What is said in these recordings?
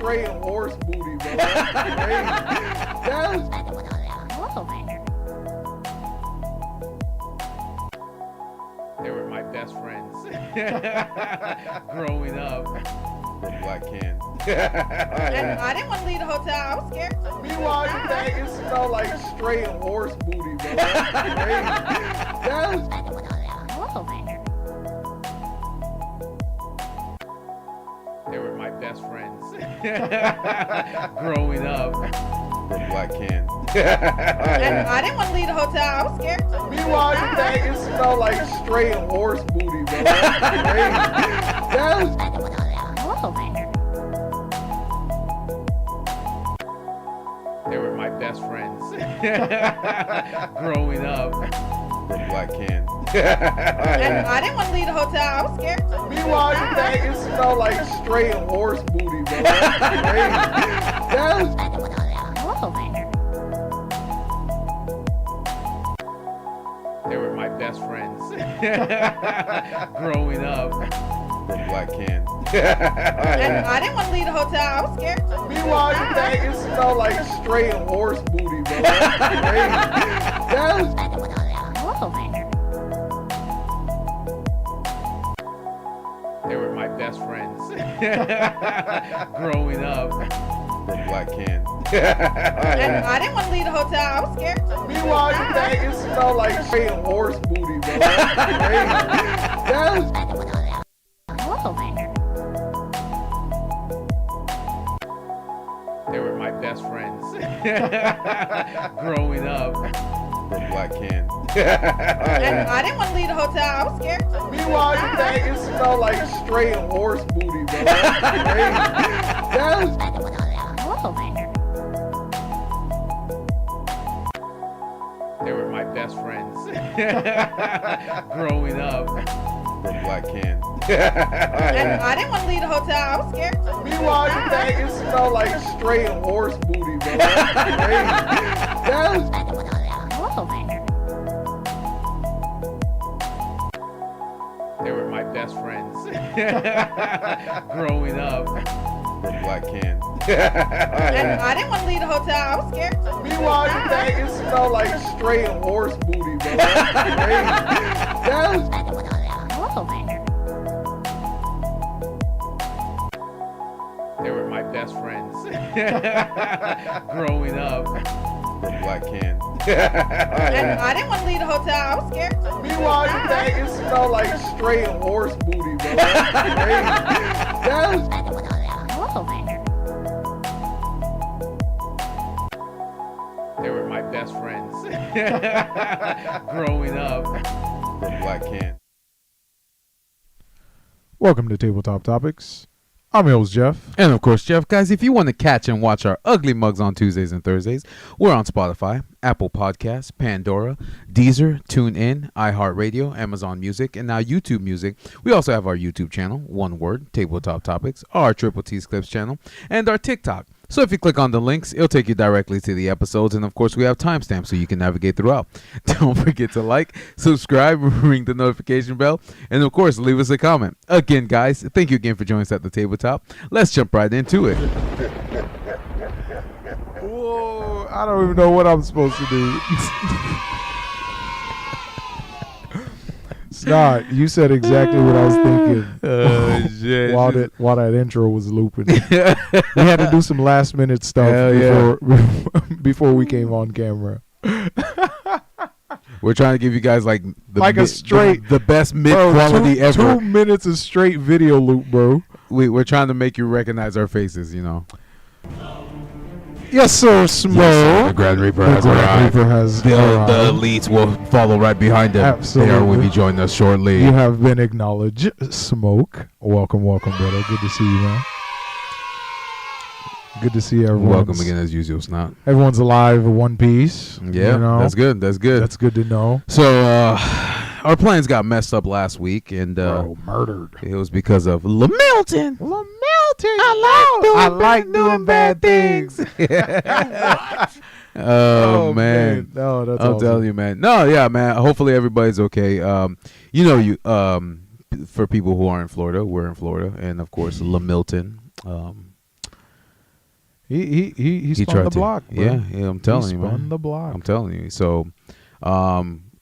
straight horse booty, bro. That's crazy. That's... They were my best friends growing up. From Black Can. And I didn't want to leave the hotel. I was scared. Meanwhile, you think it smelled like straight horse booty, bro. That's crazy. That's... They were my best friends growing up. From Black Can. And I didn't want to leave the hotel. I was scared. Meanwhile, you think it smelled like straight horse booty, bro. That's crazy. That's... They were my best friends growing up. From Black Can. And I didn't want to leave the hotel. I was scared. Meanwhile, you think it smelled like straight horse booty, bro. That's crazy. That's... They were my best friends growing up. From Black Can. And I didn't want to leave the hotel. I was scared. Meanwhile, you think it smelled like straight horse booty, bro. That's crazy. That's... They were my best friends growing up. From Black Can. And I didn't want to leave the hotel. I was scared. Meanwhile, you think it smelled like straight horse booty, bro. That's crazy. That's... They were my best friends growing up. From Black Can. And I didn't want to leave the hotel. I was scared. Meanwhile, you think it smelled like straight horse booty, bro. That's crazy. That's... They were my best friends growing up. From Black Can. And I didn't want to leave the hotel. I was scared. Meanwhile, you think it smelled like straight horse booty, bro. That's crazy. That's... They were my best friends growing up. From Black Can. And I didn't want to leave the hotel. I was scared. Meanwhile, you think it smelled like straight horse booty, bro. That's crazy. That's... They were my best friends growing up. From Black Can. And I didn't want to leave the hotel. I was scared. Meanwhile, you think it smelled like straight horse booty, bro. That's crazy. That's... They were my best friends growing up. From Black Can. Welcome to Tabletop Topics. I'm your host, Jeff. And of course, Jeff, guys, if you want to catch and watch our ugly mugs on Tuesdays and Thursdays, we're on Spotify, Apple Podcasts, Pandora, Deezer, TuneIn, iHeartRadio, Amazon Music, and now YouTube Music. We also have our YouTube channel, one word, Tabletop Topics, our Triple T's Clips channel, and our TikTok. So if you click on the links, it'll take you directly to the episodes. And of course, we have timestamps so you can navigate throughout. Don't forget to like, subscribe, ring the notification bell, and of course, leave us a comment. Again, guys, thank you again for joining us at the tabletop. Let's jump right into it. Whoa, I don't even know what I'm supposed to do. Snot, you said exactly what I was thinking. Shit. While that intro was looping. We had to do some last minute stuff before we came on camera. We're trying to give you guys like the best mid bro, quality ever. 2 minutes of straight video loop, bro. We're trying to make you recognize our faces, you know. Yes, sir, Smoke. The Grand Reaper has arrived. The elites will follow right behind him. Absolutely. They will be joining us shortly. You have been acknowledged, Smoke. Welcome, brother. Good to see you, man. Good to see everyone. Welcome again, as usual, Snot. Everyone's alive in one piece. Yeah, you know? That's good. That's good. That's good to know. So, our plans got messed up last week, and murdered. it was because of Lamilton. I like doing bad things. Oh man. No, that's I'm awesome. telling you, man. No, yeah, man. Hopefully everybody's okay. For people who are in Florida, we're in Florida, and of course Lamilton. He spun tried the to. block, bro. Yeah, I'm telling you, man. Spun the block. I'm telling you. So,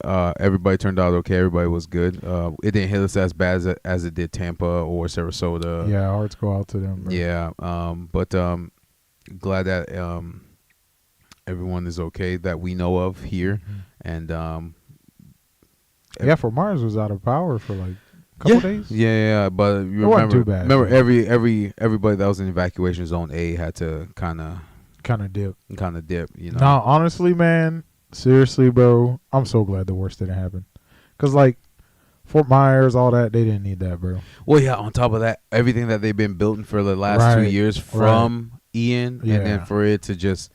everybody turned out okay. Everybody was good. It didn't hit us as bad as it did Tampa or Sarasota. Yeah, hearts go out to them, bro. Yeah. But glad that everyone is okay that we know of here, and yeah, Fort Myers was out of power for like a couple days. Yeah, but you wasn't too bad. remember everybody that was in evacuation zone A had to kind of dip. You know. No, honestly, man, seriously, bro, I'm so glad the worst didn't happen. Cause like Fort Myers, all that, they didn't need that, bro. Well, yeah. On top of that, everything that they've been building for the last 2 years from Ian, and then for it to just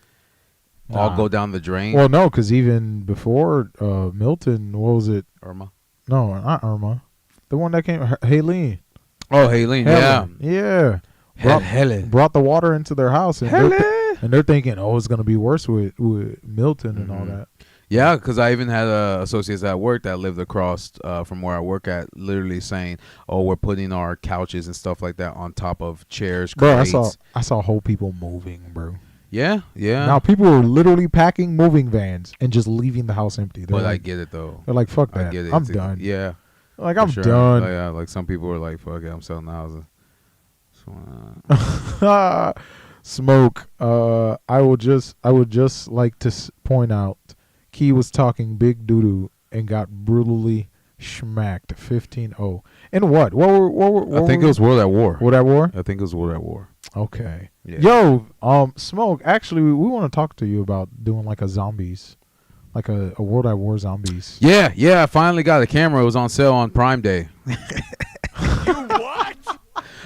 all go down the drain. Well, no, because even before Milton, what was it? Irma. No, not Irma. The one that came, Haleen. Oh, Haleen, yeah. Helen. Brought the water into their house, and they're thinking, oh, it's gonna be worse with Milton and all that. Yeah, because I even had associates at work that lived across from where I work at, literally saying, "Oh, we're putting our couches and stuff like that on top of chairs." Bro, crates. I saw whole people moving, bro. Yeah. Now people are literally packing moving vans and just leaving the house empty. But I get it though. They're like, "Fuck that, I get it. I'm done." Yeah, like I'm sure. done. Yeah, like some people were like, "Fuck it, I'm selling the houses." Smoke. I would just like to point out, Key was talking big doo-doo and got brutally schmacked 15-0. And what? I think it was World at War. World at War? I think it was World at War. Okay. Yeah. Yo, Smoke, actually we want to talk to you about doing like a zombies. Like a World at War zombies. Yeah, I finally got a camera. It was on sale on Prime Day. You what?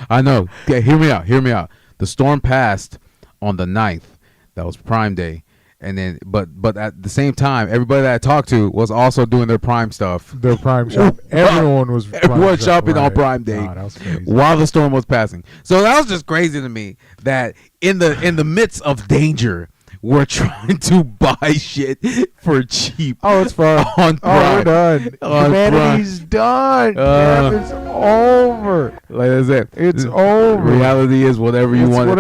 I know. Okay, hear me out. The storm passed on the 9th. That was Prime Day. And then, but at the same time, everybody that I talked to was also doing their Prime stuff. Their Prime shop. Everyone was shopping on Prime Day that was crazy. while the storm was passing. So that was just crazy to me that in the midst of danger, we're trying to buy shit for cheap. Oh, it's fun. On Prime. We're done. Humanity's done. It's over. Like I said, it's over. Reality is whatever you want it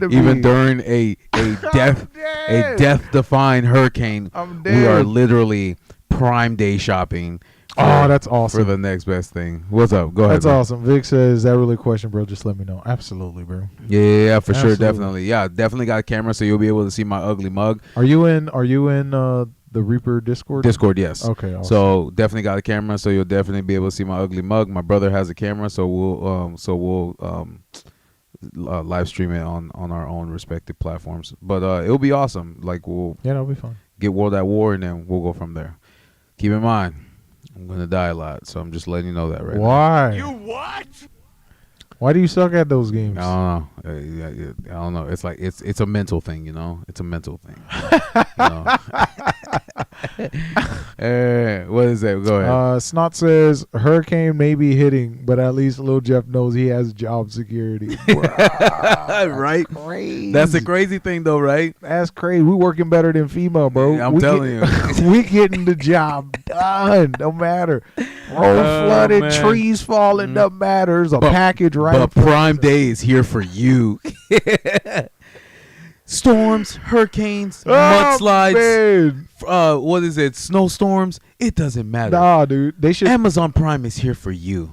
to be. Even during a death-defying hurricane, we are literally Prime Day shopping. That's awesome. For the next best thing. What's up? Go ahead. That's awesome. Vic says, is that really a question, bro? Just let me know. Absolutely, bro. Yeah, for sure. Definitely. Yeah, definitely got a camera, so you'll be able to see my ugly mug. Are you in the Reaper Discord? Discord, yes. Okay, awesome. So definitely got a camera, so you'll definitely be able to see my ugly mug. My brother has a camera, so we'll live stream it on our own respective platforms. But it'll be awesome. Like that'll be fun. Get World at War, and then we'll go from there. Keep in mind, I'm gonna die a lot, so I'm just letting you know that right now. Why? You what? Why do you suck at those games? I don't know. I don't know. It's like it's a mental thing, you know. It's a mental thing. What is that? Go ahead. Snot says hurricane may be hitting, but at least Lil Jeff knows he has job security. Right? Crazy. That's the crazy thing, though, right? That's crazy. We working better than FEMA, bro. I'm telling you, we getting the job done. No matter. Road flooded, man. trees falling. No matter. There's a package right. But Prime Day is here for you. Storms, hurricanes, mudslides. What is it? Snowstorms. It doesn't matter. Nah, dude. They should. Amazon Prime is here for you.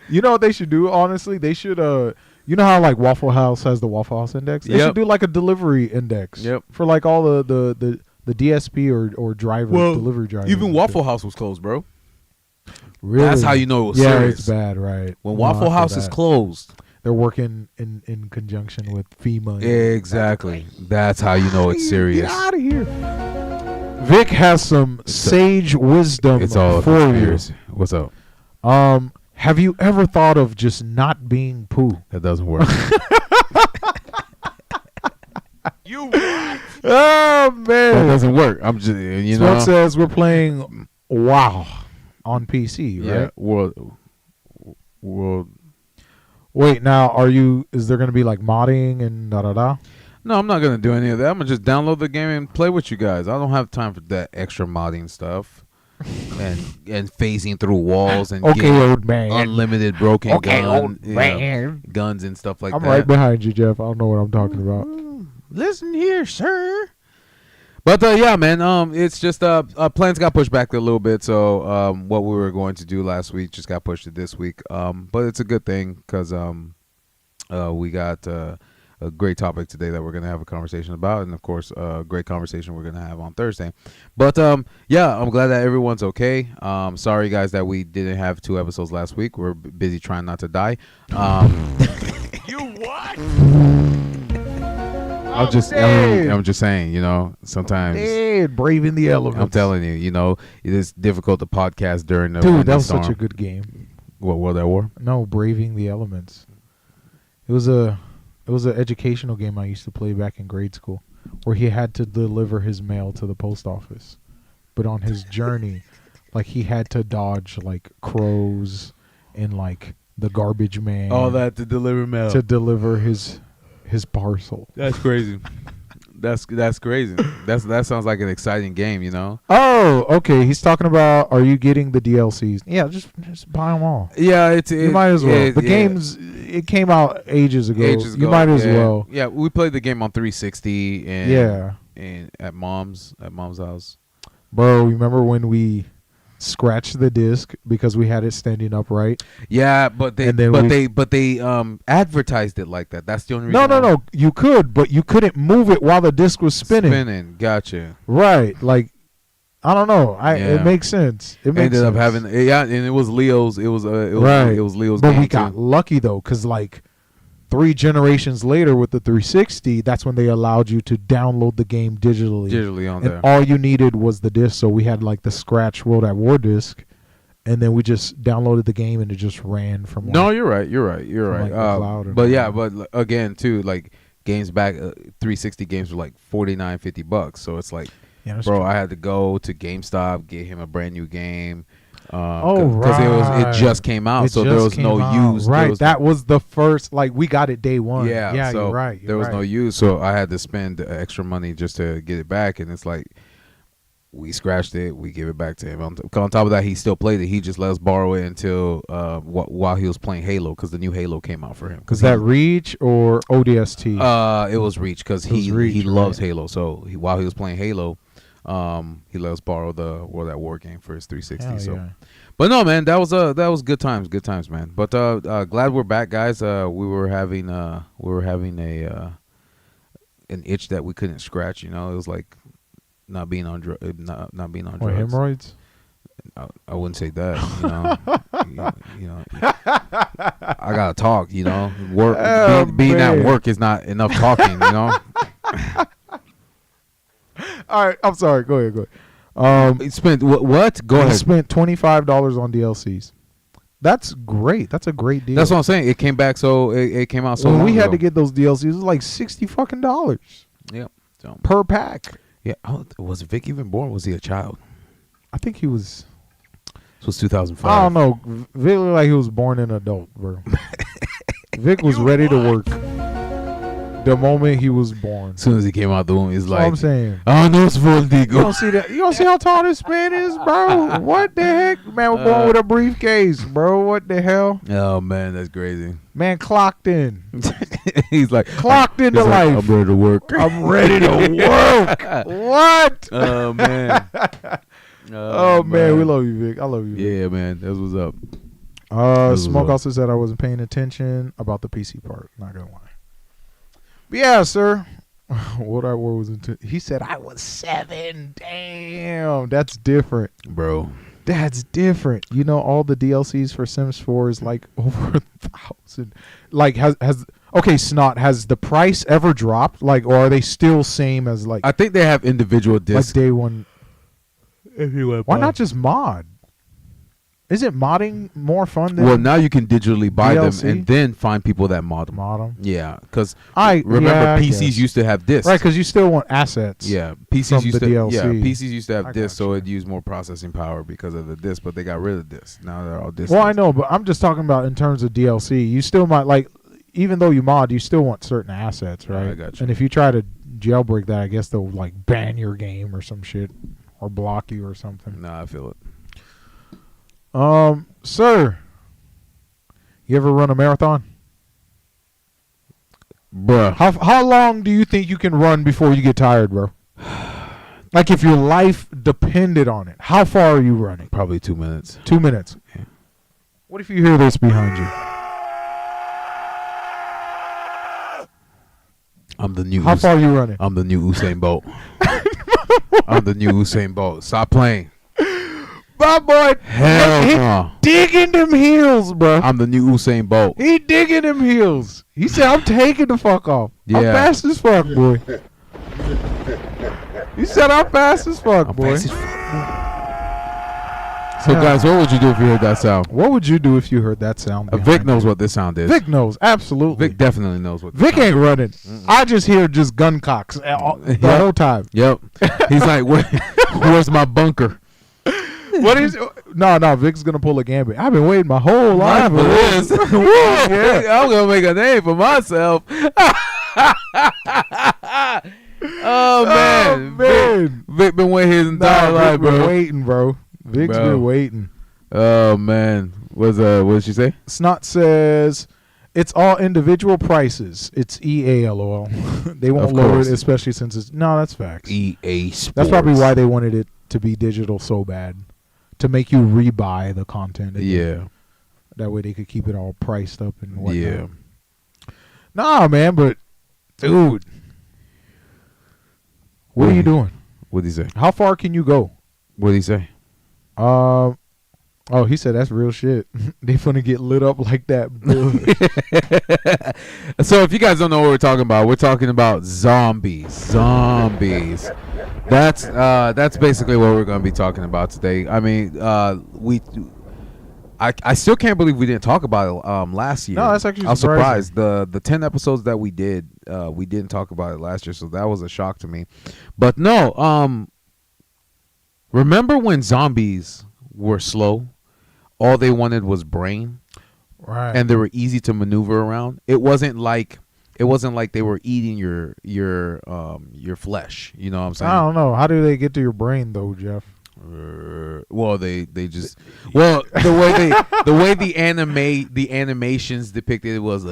You know what they should do? Honestly, they should. You know how like Waffle House has the Waffle House index? They should do like a delivery index. Yep. For like all the DSP or drivers, delivery drivers. Even Waffle House was closed, bro. Really? That's how you know it was serious. serious. It's bad, right? When Waffle House is closed, they're working in conjunction with FEMA. Exactly. That's how you know it's serious. Get out of here. Vic has some sage wisdom It's all for you. What's up? Have you ever thought of just not being poo? That doesn't work. You what? Oh man, That doesn't work. I'm just Smoke says we're playing WoW on PC, right? Yeah. World. Wait, now is there going to be like modding and da-da-da? No, I'm not going to do any of that. I'm going to just download the game and play with you guys. I don't have time for that extra modding stuff. and phasing through walls and Okay, getting old man. unlimited broken Okay, gun, old man. guns and stuff like I'm that. right behind you, Jeff. I don't know what I'm talking about. Listen here, sir. But yeah, man. It's just plans got pushed back a little bit. So what we were going to do last week just got pushed to this week. But it's a good thing because we got a great topic today that we're gonna have a conversation about, and of course, a great conversation we're gonna have on Thursday. But yeah, I'm glad that everyone's okay. Sorry guys that we didn't have 2 episodes last week. We're busy trying not to die. You what? I'm just saying, you know, sometimes Braving the elements. I'm telling you, you know, it is difficult to podcast during the Dude, that was storm. such a good game. What, World at War? No, Braving the Elements. It was an educational game I used to play back in grade school, where he had to deliver his mail to the post office, but on his journey, like he had to dodge like crows and like the garbage man. All that to deliver mail. to deliver his parcel. That's crazy. That's crazy. That sounds like an exciting game, you know. Oh, okay. He's talking about, are you getting the DLCs? Yeah, just buy them all. Yeah, You might as well. The yeah. games, it came out ages ago. Ages You ago, might as yeah. well. Yeah, we played the game on 360 and and at mom's house. Bro, remember when we scratched the disc because we had it standing upright? Yeah, but they And then advertised it like that. That's the only reason. No. You could, but you couldn't move it while the disc was spinning. Gotcha. Right. Like, I don't know. Yeah. It makes sense. It makes Ended sense. up having and it was Leo's. It was Right. It was Leo's But game we got too. lucky though, because like 3 generations later with the 360, that's when they allowed you to download the game digitally on and there. all you needed was the disc. So we had like the scratch World at War disc, and then we just downloaded the game and it just ran from No, like, you're right. from, like, the cloud and but all yeah, that. but again too, like games back, 360 games were like $49-$50. So it's like, yeah, that's bro, true. I had to go to GameStop, get him a brand new game. Right. it just came out, It so there just was no came out. use. Right, that was the first. Like we got it day one. Yeah, so you're right. there was no use, so I had to spend extra money just to get it back, and it's like we scratched it, we give it back to him. On top of that, he still played it. He just let us borrow it until while he was playing Halo, because the new Halo came out for him. Was that Reach or ODST? It was Reach, because he Reach, loves right. Halo. So while he was playing Halo, he let us borrow the World at War game for his 360. Hell So. yeah. But no, man, that was good times, man. But glad we're back, guys. We were having an itch that we couldn't scratch. You know, it was like not being on not being on Or drugs. hemorrhoids? I wouldn't say that. You know, you know, I gotta talk. You know, work Oh, being at man. work is not enough talking. You know, All right, I'm sorry. Go ahead. it spent what? Go I ahead. spent $25 on DLCs. That's great. That's a great deal. That's what I'm saying. It came back, so it came out so when long we had ago. to get those DLCs, it was like $60 Yep. So, per pack. yeah. Was Vic even born? Was he a child? I think he was. This was 2005. I don't know. Vic looked like he was born an adult, bro. Vic was ready to work the moment he was born. As soon as he came out the womb, he's That's what I'm like, saying. "Oh no, it's full You Digo." don't see that? You don't see how tall this man is, bro? What the heck? Man was born with a briefcase, bro. What the hell? Oh man, that's crazy. Man clocked in. He's like, Clocked into he's like, life. I'm ready to work. I'm ready to work. What? Oh man. Oh man, we love you, Vic. I love you, Vic. Yeah, man, that's what's up. was Smoke up. also said I wasn't paying attention about the PC part. Not gonna lie. But yeah, sir. What I wore was into. He said I was 7. Damn, that's different. Bro. That's different. You know, all the DLCs for Sims 4 is like over 1,000. Like has okay, Snot, has the price ever dropped? Like, or are they still same as like I think they have individual like discs. day one? Why not just mod? Isn't modding more fun than Well, now you can digitally buy DLC? them and then find people that mod them. mod them? Yeah, because I remember guess. PCs used to have discs. Right, because you still want assets. Yeah, from PCs used the to. DLC. Yeah, PCs used to I have discs, so gotcha. it used more processing power because of the disc. But they got rid of discs. Now they're all discs. Well, I know, but I'm just talking about in terms of DLC. You still might like, even though you mod, you still want certain assets, right? I got you. And if you try to jailbreak that, I guess they'll like ban your game or some shit. or block you or something. Nah, I feel it. Sir, you ever run a marathon? Bruh. How long do you think you can run before you get tired, bro? Like if your life depended on it, how far are you running? Probably 2 minutes. 2 minutes. Yeah. What if you hear this behind you? I'm the new. How far are you running? I'm the new Usain Bolt. I'm the new Usain Bolt. Stop playing. My boy, Hell he no. digging them heels, bro. I'm the new Usain Bolt. He digging them heels. He said, "I'm taking the fuck off. I'm Yeah. fast as fuck, boy." He said, "I'm fast as fuck, I'm boy." fast as fuck. So, guys, what would you do if you heard that sound? What would you do if you heard that sound? Vic behind knows you? what this sound is. Vic knows, absolutely. Vic definitely knows what. Vic ain't running. I just hear just gun cocks the Yeah. whole time. Yep. He's like, where's my bunker? What is? No, Vic's gonna pull a gambit. I've been waiting my whole life for this. Yeah, I'm gonna make a name for myself. Oh man, man. Vic been waiting his entire life, Vic been bro. waiting, bro. Vic's Bro. been waiting. Oh man, what did she say? Snot says it's all individual prices. It's EA, lol. They won't Of lower course. it, especially since it's that's facts. EA Sports. That's probably why they wanted it to be digital so bad, to make you rebuy the content. Again. Yeah, That way they could keep it all priced up and whatnot. yeah. Nah, man, but dude, what are you doing? What'd he say? How far can you go? What'd he say? Oh, he said that's real shit. They finna get lit up like that. So if you guys don't know what we're talking about zombies. Zombies. That's basically what we're gonna be talking about today. I mean, I still can't believe we didn't talk about it last year. No, that's actually I was surprising. surprised. The 10 episodes that we didn't talk about it last year, so that was a shock to me. But no, remember when zombies were slow? All they wanted was brain, Right. and they were easy to maneuver around. It wasn't like they were eating your flesh. You know what I'm saying? I don't know. How do they get to your brain though, Jeff? Well, they just the way the animations depicted it was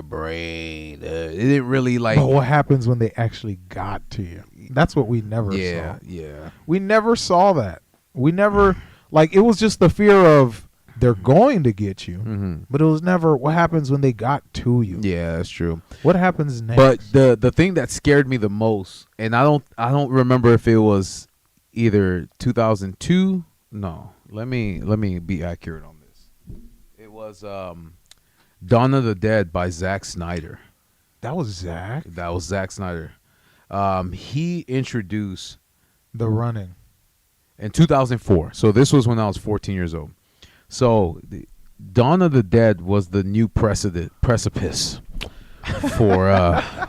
brain. It didn't really like. But what happens when they actually got to you? That's what we never saw. Yeah. We never saw that. We never it was just the fear of they're going to get you, but it was never what happens when they got to you. Yeah, that's true. What happens next? But the thing that scared me the most, and I don't remember if it was either 2002. No, let me be accurate on this. It was Dawn of the Dead by Zack Snyder. that was Zach. That was Zack Snyder. He introduced The running. in 2004. So this was when I was 14 years old. So Dawn of the Dead was the new precipice for I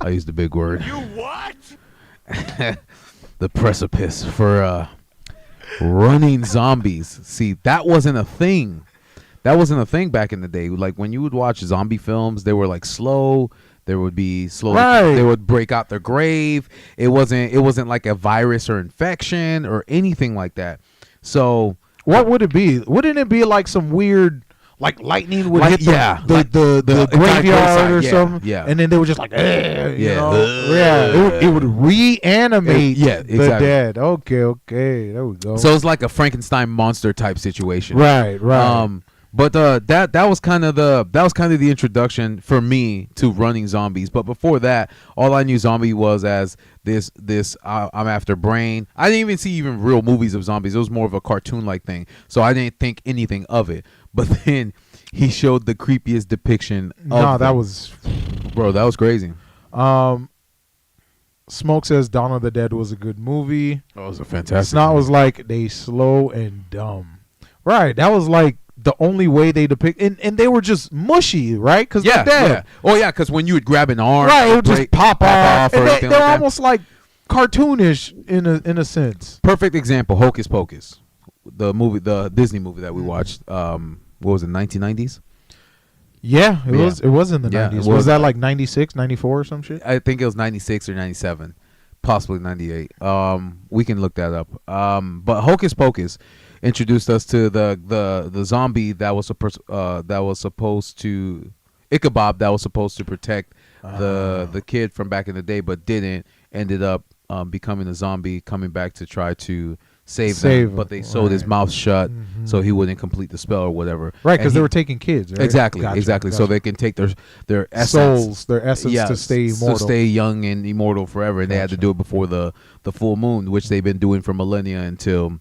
used the big word. You what? The precipice for running zombies. See, that wasn't a thing. That wasn't a thing back in the day. Like when you would watch zombie films, they were like slow. There would be slow. Right. They would break out their grave. It wasn't like a virus or infection or anything like that. So What would it be? Wouldn't it be like some weird, like lightning would hit the graveyard or something? Yeah. And then they were just like, you Yeah. know? It would reanimate Yeah, the exactly. dead. Okay. There we go. So it's like a Frankenstein monster type situation. Right. But that was kind of the introduction for me to running zombies. But before that, all I knew zombie was as this I'm after brain. I didn't even see even real movies of zombies. It was more of a cartoon like thing. So I didn't think anything of it. But then he showed the creepiest depiction. That was, bro. That was crazy. Smoke says Dawn of the Dead was a good movie. That was a fantastic. Snot was like they slow and dumb. Right. That was like the only way they depict, and they were just mushy, right? Because they're dead. Yeah. Oh yeah, because when you would grab an arm, Right, it would just pop off. or And anything they're like that. almost like cartoonish in a sense. Perfect example, Hocus Pocus, the Disney movie that we watched. What was it, 1990s? Yeah, it was in the Yeah, 90s. it Was was. that like 96, 94 or some shit? I think it was 96 or 97. Possibly 98. We can look that up. But Hocus Pocus introduced us to the zombie that was supposed to Ichabod that was supposed to protect the kid from back in the day, but didn't. Ended up becoming a zombie, coming back to try to save them, but they sewed his mouth shut so he wouldn't complete the spell or whatever. Right, because they were taking kids. Right? Exactly, Gotcha. So they can take their essence, souls, their essence to stay immortal, to stay young and immortal forever. And they had to do it before the full moon, which they've been doing for millennia until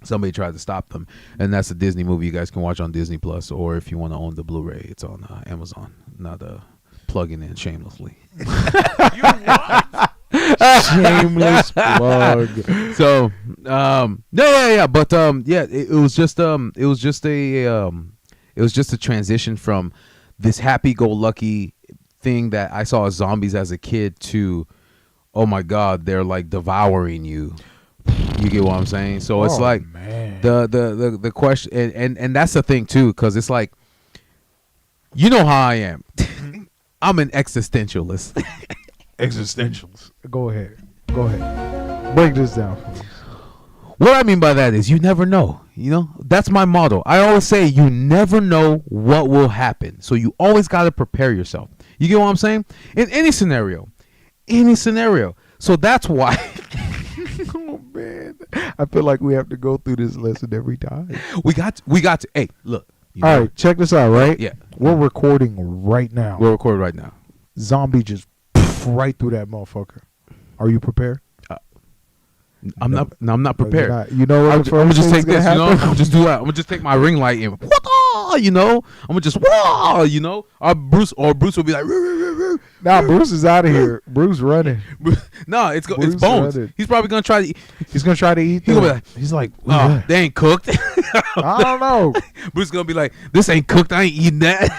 somebody tried to stop them. And that's a Disney movie you guys can watch on Disney Plus, or if you want to own the Blu-ray, it's on Amazon. Not plugging in shamelessly. Shameless plug. So but it was just a transition from this happy-go-lucky thing that I saw as zombies as a kid to, oh my God, they're like devouring you. You get what I'm saying? So it's like, man. the question, and that's the thing too, because it's like, you know how I am. I'm an existentialist. Existentials. Go ahead. Break this down for us. What I mean by that is you never know. You know, that's my motto. I always say you never know what will happen. So you always got to prepare yourself. You get what I'm saying? In any scenario. So that's why. Oh man, I feel like we have to go through this lesson every time. We got to. Hey, look. All right, check this out. Right? Yeah. We're recording right now. Zombie just right through that motherfucker. Are you prepared? I'm not prepared. You know what? I'm gonna just take this. I'm gonna just do that. I'm gonna just take my ring light and I'm gonna just Bruce will be like. Nah, Bruce is out of here. Bruce running. No, it's Bones. Running. He's probably gonna try to. He's gonna try to eat. He's like, oh, they ain't cooked. I don't know. Bruce gonna be like, this ain't cooked. I ain't eating that.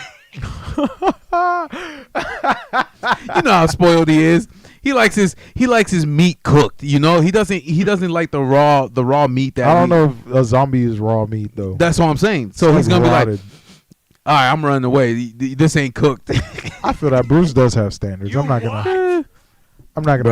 You know how spoiled he is. He likes his meat cooked. You know, he doesn't like the raw meat. That I don't know if a zombie is raw meat though. That's what I'm saying. So he's gonna be like, all right, I'm running away. This ain't cooked. I feel that Bruce does have standards. I'm not gonna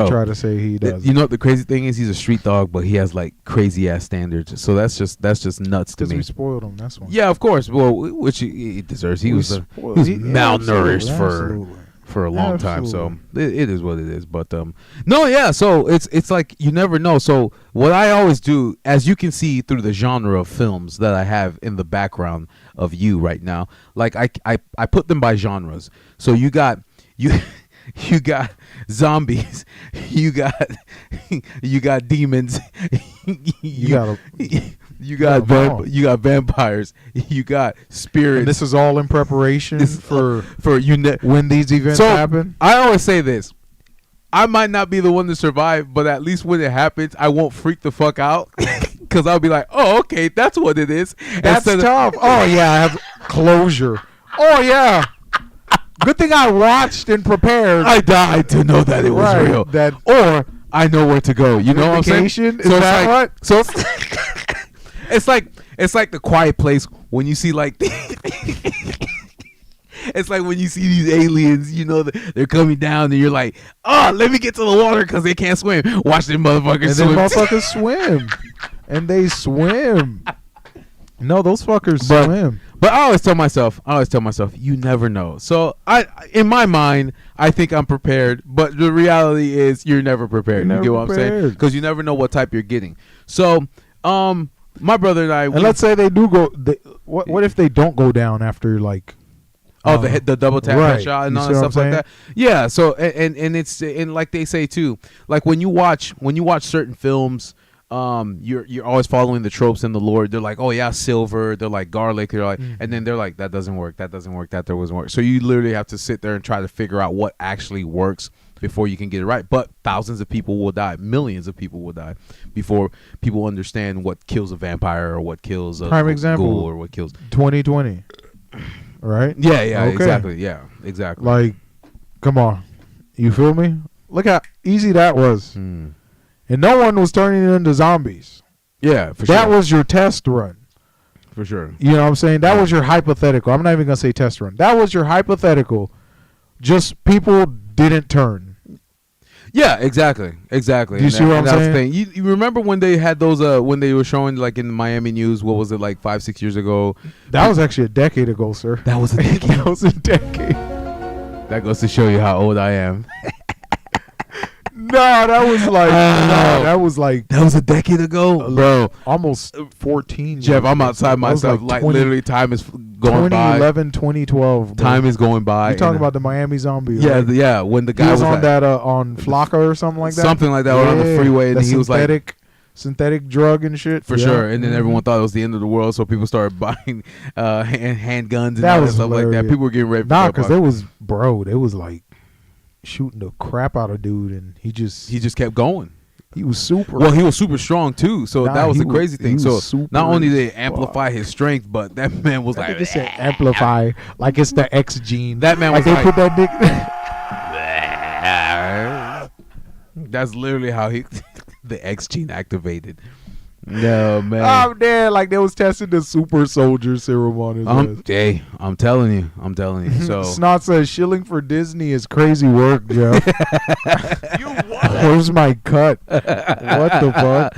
try to say he does. You know what the crazy thing is? He's a street dog, but he has like crazy ass standards. So that's just nuts to me. Because we spoiled him. That's why. Yeah, of course. Well, which he deserves. He was malnourished for a long time. So it is what it is. But So it's like you never know. So what I always do, as you can see through the genre of films that I have in the background of you right now, like I put them by genres. So you got zombies, you got demons, you got vampires, you got spirits. And this is all in preparation for when these events happen. I always say this: I might not be the one to survive, but at least when it happens, I won't freak the fuck out because I'll be like, "Oh, okay, that's what it is." That's tough. Oh yeah, I have closure. Oh yeah. Good thing I watched and prepared. I died to know that it was real. Or I know where to go. You know what I'm saying? Is that what? So it's like The Quiet Place when you see like it's like when you see these aliens, you know, they're coming down and you're like, oh, let me get to the water because they can't swim. Watch them motherfuckers swim. And them motherfuckers swim. And they swim. No, those fuckers swim. But I always tell myself, you never know. So in my mind, I think I'm prepared. But the reality is, you're never prepared. You get what I'm saying? Because you never know what type you're getting. So, my brother and I. And let's say they do go. What if they don't go down after like? The double tap headshot and all that stuff like that. Yeah. So and it's like they say too, like when you watch certain films. You're always following the tropes in the lore. They're like, oh yeah, silver. They're like garlic. They're like, and then they're like, that doesn't work. That doesn't work. So you literally have to sit there and try to figure out what actually works before you can get it right. But thousands of people will die, millions of people will die before people understand what kills a vampire or what kills a ghoul or what kills 2020. Right? Yeah. Okay. Exactly. Yeah. Exactly. Like, come on, you feel me? Look how easy that was. And no one was turning into zombies. Yeah, for sure. That was your test run. For sure. You know what I'm saying? That was your hypothetical. I'm not even going to say test run. That was your hypothetical. Just people didn't turn. Yeah, exactly. Do you And see what I'm that's the saying? thing. You remember when they had those when they were showing like in the Miami news, what was it, like 5-6 years ago? That was actually a decade ago, sir. That was a decade. That was a decade. That goes to show you how old I am. No, that was like That was a decade ago, bro. almost 14. Jeff, years I'm ago. outside That was myself. Like 20 literally, time is going by. 2011, 2012. bro. Time is going by. You talking and- about the Miami Zombie? Yeah, right? yeah. When the He guy was on like- that on Flocka or something like that. Something like that, or on the freeway, and the he was like, synthetic drug and shit. for Yeah. sure. And then Mhm. everyone thought it was the end of the world, so people started buying handguns and That all that was stuff like that. hilarious. People were getting ready for Nah, that because part. they was like shooting the crap out of dude, and he He just kept going. was super. Well, he was super strong too, so Nah, that was he the crazy was- thing. he So was super not only did it as amplify his strength, but that man was I like, think it said amplify, like it's the X gene. that man like was they like, put that dick. that's literally how he the X gene activated. No man. I'm dead. Like they was testing the super soldier serum on his ass. Hey, I'm telling you. So Snot says shilling for Disney is crazy work, Joe. Where's my cut? What the fuck?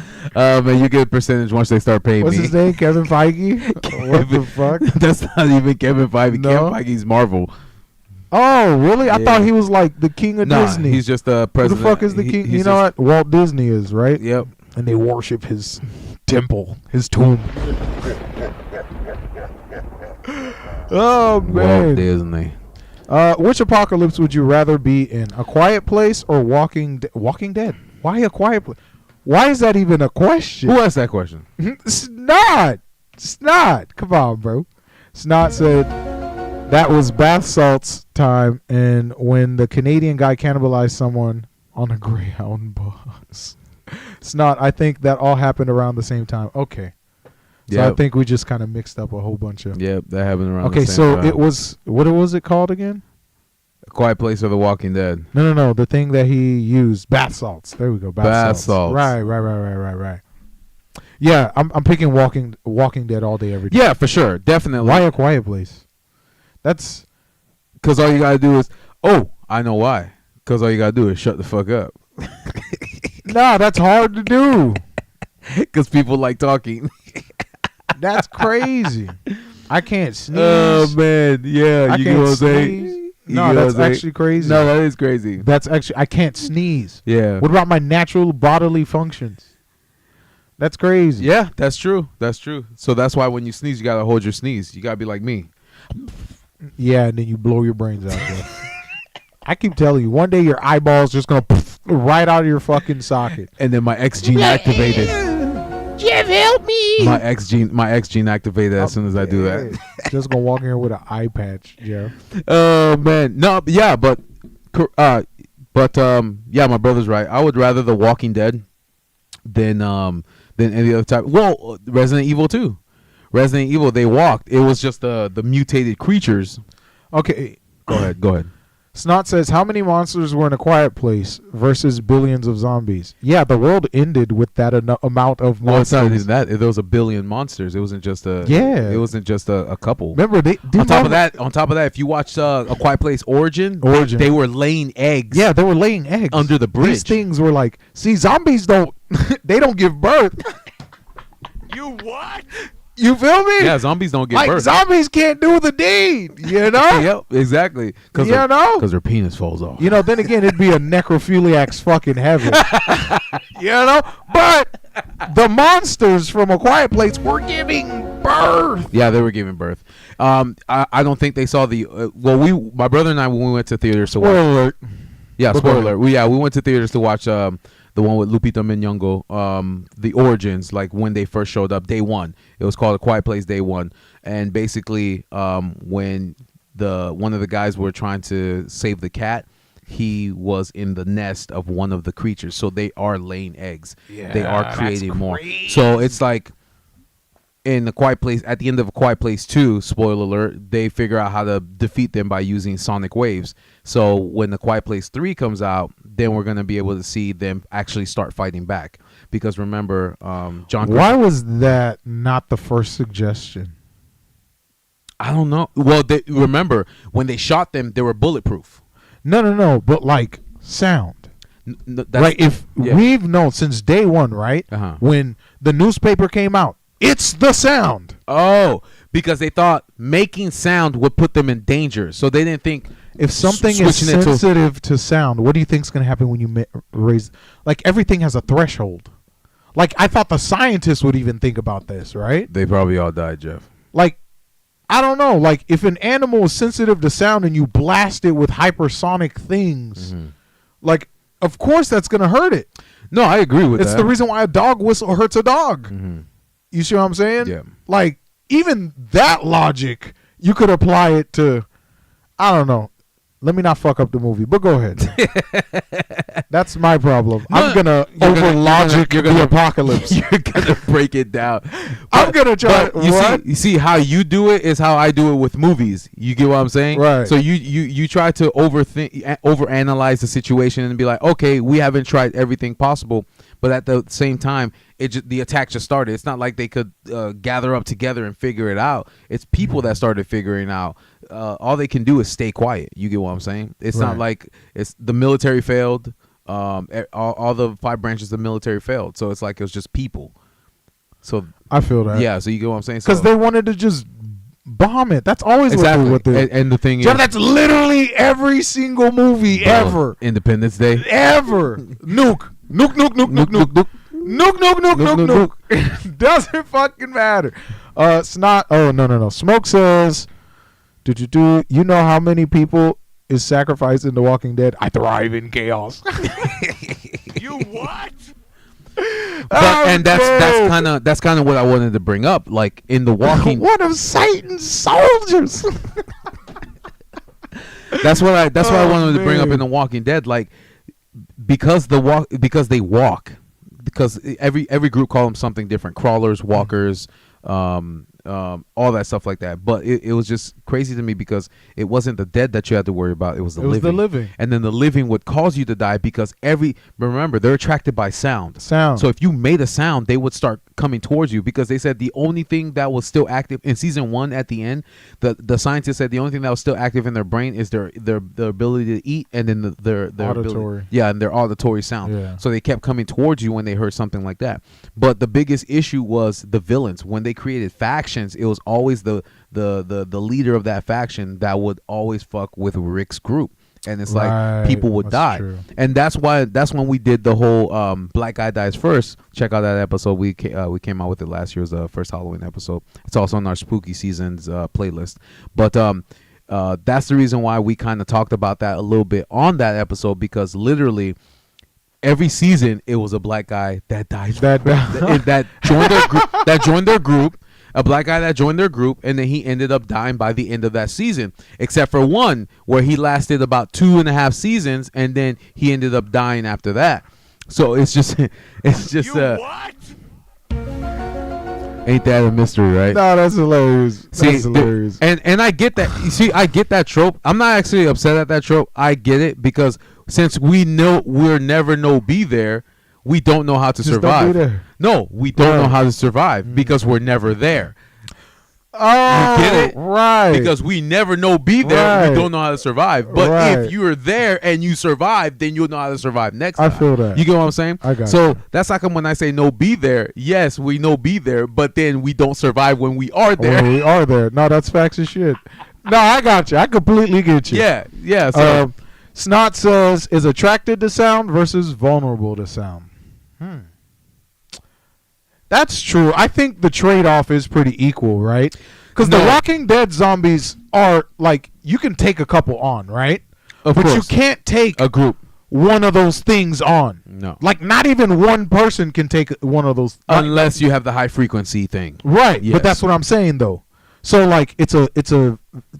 man, you get a percentage once they start paying What's me. his name? Kevin Feige? What the fuck? That's not even Kevin Feige. No? Kevin Feige's Marvel. Oh, really? I Yeah. thought he was like the king of Nah, Disney. he's just the Who president. the fuck is the He- king? he's You know just- what? Walt Disney is, right? Yep. And they worship his temple, his tomb. Oh Walt man. Disney. Which apocalypse would you rather be in? A Quiet Place or Walking Dead? Why A Quiet Place? Why is that even a question? Who asked that question? Snot. Come on, bro. Snot said that was bath salts time, and when the Canadian guy cannibalized someone on a Greyhound bus. Snot, I think that all happened around the same time. Okay. So I Yep. think we just kind of mixed up a whole bunch of. Yep, that happened around. Okay, the same so time. it was, what was it called again? A Quiet Place or The Walking Dead. No. The thing that he used, bath salts. There we go. Bath salts. Right. Yeah, I'm picking Walking Dead all day, every day. Yeah, for sure, definitely. Why A Quiet Place? That's Because all you gotta do is, I know why. Because all you gotta do is shut the fuck up. that's hard to do. Because people like talking. That's crazy. I can't sneeze. Oh man, yeah, I you can't know what I'm saying? sneeze. You No, get what that's I'm saying? actually crazy. No, that is crazy. That's actually, I can't sneeze. Yeah. What about my natural bodily functions? That's crazy. Yeah, that's true. That's true. So that's why when you sneeze, you gotta hold your sneeze. You gotta be like me. Yeah, and then you blow your brains out. Bro. I keep telling you, one day your eyeball's just gonna right out of your fucking socket. And then my X gene activated. Jeff, help me. My X gene activated as soon as I do that. Just gonna walk in here with an eye patch, Joe. Oh man, no, yeah, but yeah, my brother's right. I would rather The Walking Dead than any other type. Well, Resident Evil too. Resident Evil, they walked. It was just the mutated creatures. Okay. Go ahead. Snot says, how many monsters were in A Quiet Place versus billions of zombies? Yeah, the world ended with that amount of Well, it's monsters. not even that. There was a billion monsters. It wasn't just a. Yeah. It wasn't just a couple. Remember, On top of that, if you watch A Quiet Place Origin, they were laying eggs. Yeah, they were laying eggs Under the bridge. These things were like, see, zombies don't, they don't give birth. You what? You feel me? Yeah, zombies don't give like birth. zombies can't do the deed, you know? Yep, exactly. You know? Because their penis falls off. You know, then again, it'd be a necrophiliac's fucking heaven. You know? But the monsters from A Quiet Place were giving birth. Yeah, they were giving birth. I don't think they saw the. My brother and I, when we went to theaters to watch. Spoiler alert. Yeah, But go spoiler ahead. alert. We went to theaters to watch the one with Lupita Nyong'o, the Origins, like when they first showed up, day one. It was called A Quiet Place Day One, and basically, when one of the guys were trying to save the cat, he was in the nest of one of the creatures, so they are laying eggs. They are that's creating more. So it's like in the Quiet Place, at the end of A Quiet Place 2, spoiler alert, they figure out how to defeat them by using sonic waves. So when The Quiet Place 3 comes out, then we're going to be able to see them actually start fighting back. Because remember, John... Why was that not the first suggestion? I don't know. Well, remember, when they shot them, they were bulletproof. No, but like sound. Right? If we've known since day one, right? When the newspaper came out, it's the sound. Oh, because they thought making sound would put them in danger, so they didn't think if something is sensitive to sound, what do you think is going to happen when you raise? Like everything has a threshold. Like I thought the scientists would even think about this, right? They probably all died, Jeff. Like I don't know. Like if an animal is sensitive to sound and you blast it with hypersonic things, like of course that's going to hurt it. No, I agree with that. It's the reason why a dog whistle hurts a dog. You see what I'm saying? Yeah. Like even that logic, you could apply it to, I don't know. Let me not fuck up the movie, but go ahead. That's my problem. I'm gonna over logic the apocalypse. You're gonna break it down. I'm gonna try. You see how you do it is how I do it with movies. You get what I'm saying? Right. So you try to overanalyze the situation and be like, okay, we haven't tried everything possible, but at the same time, the attack just started. It's not like they could gather up together and figure it out. It's people that started figuring out. All they can do is stay quiet. You get what I'm saying? It's not like it's the military failed. All the 5 branches of the military failed. So it's like it was just people. So I feel that. Yeah. So you get what I'm saying? Because they wanted to just bomb it. That's always what they do. And the thing is, that's literally every single movie ever. Independence Day. Ever. Nuke. Nuke, nuke, nuke, nuke, nuke, nuke. Nuke, nuke, nuke, nuke, nuke. Doesn't fucking matter. Snot. Oh, no. Smoke says, you know how many people is sacrificed in The Walking Dead? I thrive in chaos. You what? And that's kind of what I wanted to bring up. Like in The Walking, one of Satan's soldiers. That's what I wanted to bring up in The Walking Dead. Like because they walk. Because every group call them something different: crawlers, walkers, all that stuff like that. But it was just crazy to me because it wasn't the dead that you had to worry about; it was the living. And then the living would cause you to die because remember they're attracted by sound. So if you made a sound, they would start coming towards you because they said the only thing that was still active in season 1 at the end, the scientists said the only thing that was still active in their brain is their ability to eat and then their auditory. And their auditory sound. Yeah. So they kept coming towards you when they heard something like that. But the biggest issue was the villains. When they created factions, it was always the leader of that faction that would always fuck with Rick's group. And it's like people would die. True. And that's when we did the whole black guy dies first. Check out that episode. We came out with it last year. It was the first Halloween episode. It's also on our spooky seasons playlist. But that's the reason why we kind of talked about that a little bit on that episode, because literally every season it was a black guy that died that joined their group. A black guy that joined their group, and then he ended up dying by the end of that season, except for one where he lasted about 2.5 seasons, and then he ended up dying after that. So it's just what? Ain't that a mystery, right? No, that's hilarious. That's hilarious. And I get that. You see, I get that trope. I'm not actually upset at that trope. I get it because since we know we're never be there, we don't know how to survive. No, we don't know how to survive because we're never there. Oh, you get it? Right. Because we never be there. We don't know how to survive. But if you're there and you survive, then you'll know how to survive next time. I feel that. You get what I'm saying? I got So that's like when I say be there. Yes, we be there, but then we don't survive when we are there. When we are there. No, that's facts and shit. No, I got you. I completely get you. Yeah. So Snot says is attracted to sound versus vulnerable to sound. That's true. I think the trade-off is pretty equal, right? Because the Walking Dead zombies are like, you can take a couple on, right? But you can't take a group, one of those things on. No. Like, not even one person can take one of those. Unless you have the high frequency thing. Right. Yes. But that's what I'm saying, though. So, like, it's a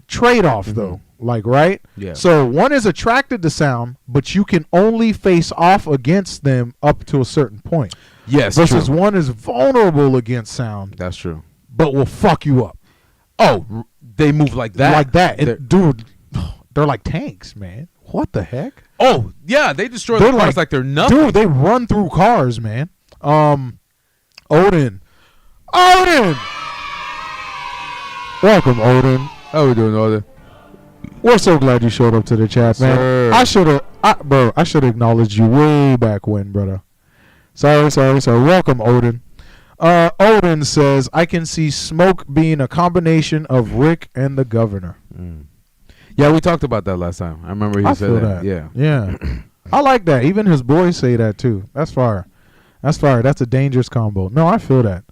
trade-off, though. Like, right? Yeah. So, one is attracted to sound, but you can only face off against them up to a certain point. Yes, versus true. one is vulnerable against sound. That's true. But will fuck you up. Oh, they move like that? Like that. And dude, they're like tanks, man. What the heck? Oh, yeah, they destroy the cars like they're nothing. Dude, they run through cars, man. Odin. Welcome, Odin. How we doing, Odin? We're so glad you showed up to the chat, man. Sir. I should have acknowledged you way back when, brother. Sorry. Welcome, Odin. Odin says, I can see Smoke being a combination of Rick and the governor. Yeah, we talked about that last time. I remember he I said feel that. that. Yeah. I like that. Even his boys say that too. That's fire. That's a dangerous combo. No, I feel that.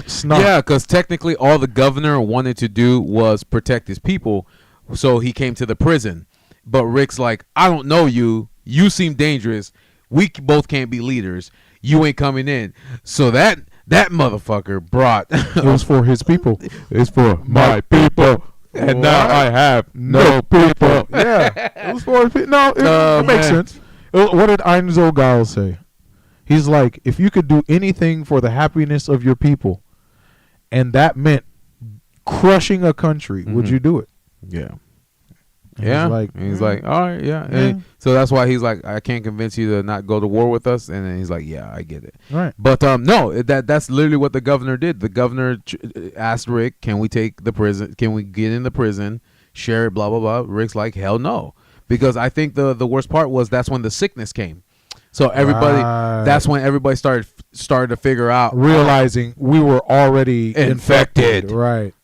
Snot. Yeah, because technically all the governor wanted to do was protect his people, so he came to the prison. But Rick's like, I don't know you. You seem dangerous. We both can't be leaders. You ain't coming in. So that motherfucker brought. It was for his people. It's for my people. And now I have no people. Yeah, it was for his people. No, it makes sense. What did Einzo Gal say? He's like, if you could do anything for the happiness of your people, and that meant crushing a country, would you do it? Yeah. And Yeah. He's like, all right, yeah. And so that's why he's like, I can't convince you to not go to war with us. And then he's like, yeah, I get it. Right. But no, that's literally what the governor did. The governor asked Rick, can we take the prison? Can we get in the prison, share it, blah, blah, blah. Rick's like, hell no. Because I think the worst part was that's when the sickness came. So everybody, that's when everybody started to figure out. Realizing we were already infected. Right.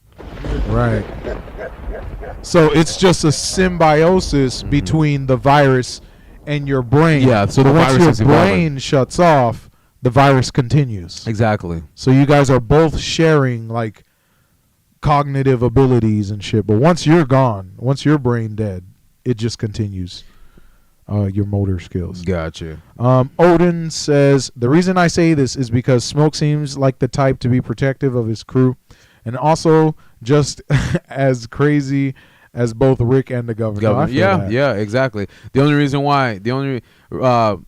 So it's just a symbiosis between the virus and your brain. Yeah, so the once virus your is evolving. brain shuts off, the virus continues. Exactly. So you guys are both sharing like cognitive abilities and shit. But once you're gone, once your brain dead, it just continues. Your motor skills. Gotcha. Odin says, the reason I say this is because Smoke seems like the type to be protective of his crew and also just as crazy as both Rick and the governor. I feel that. Yeah, exactly. The only reason why, what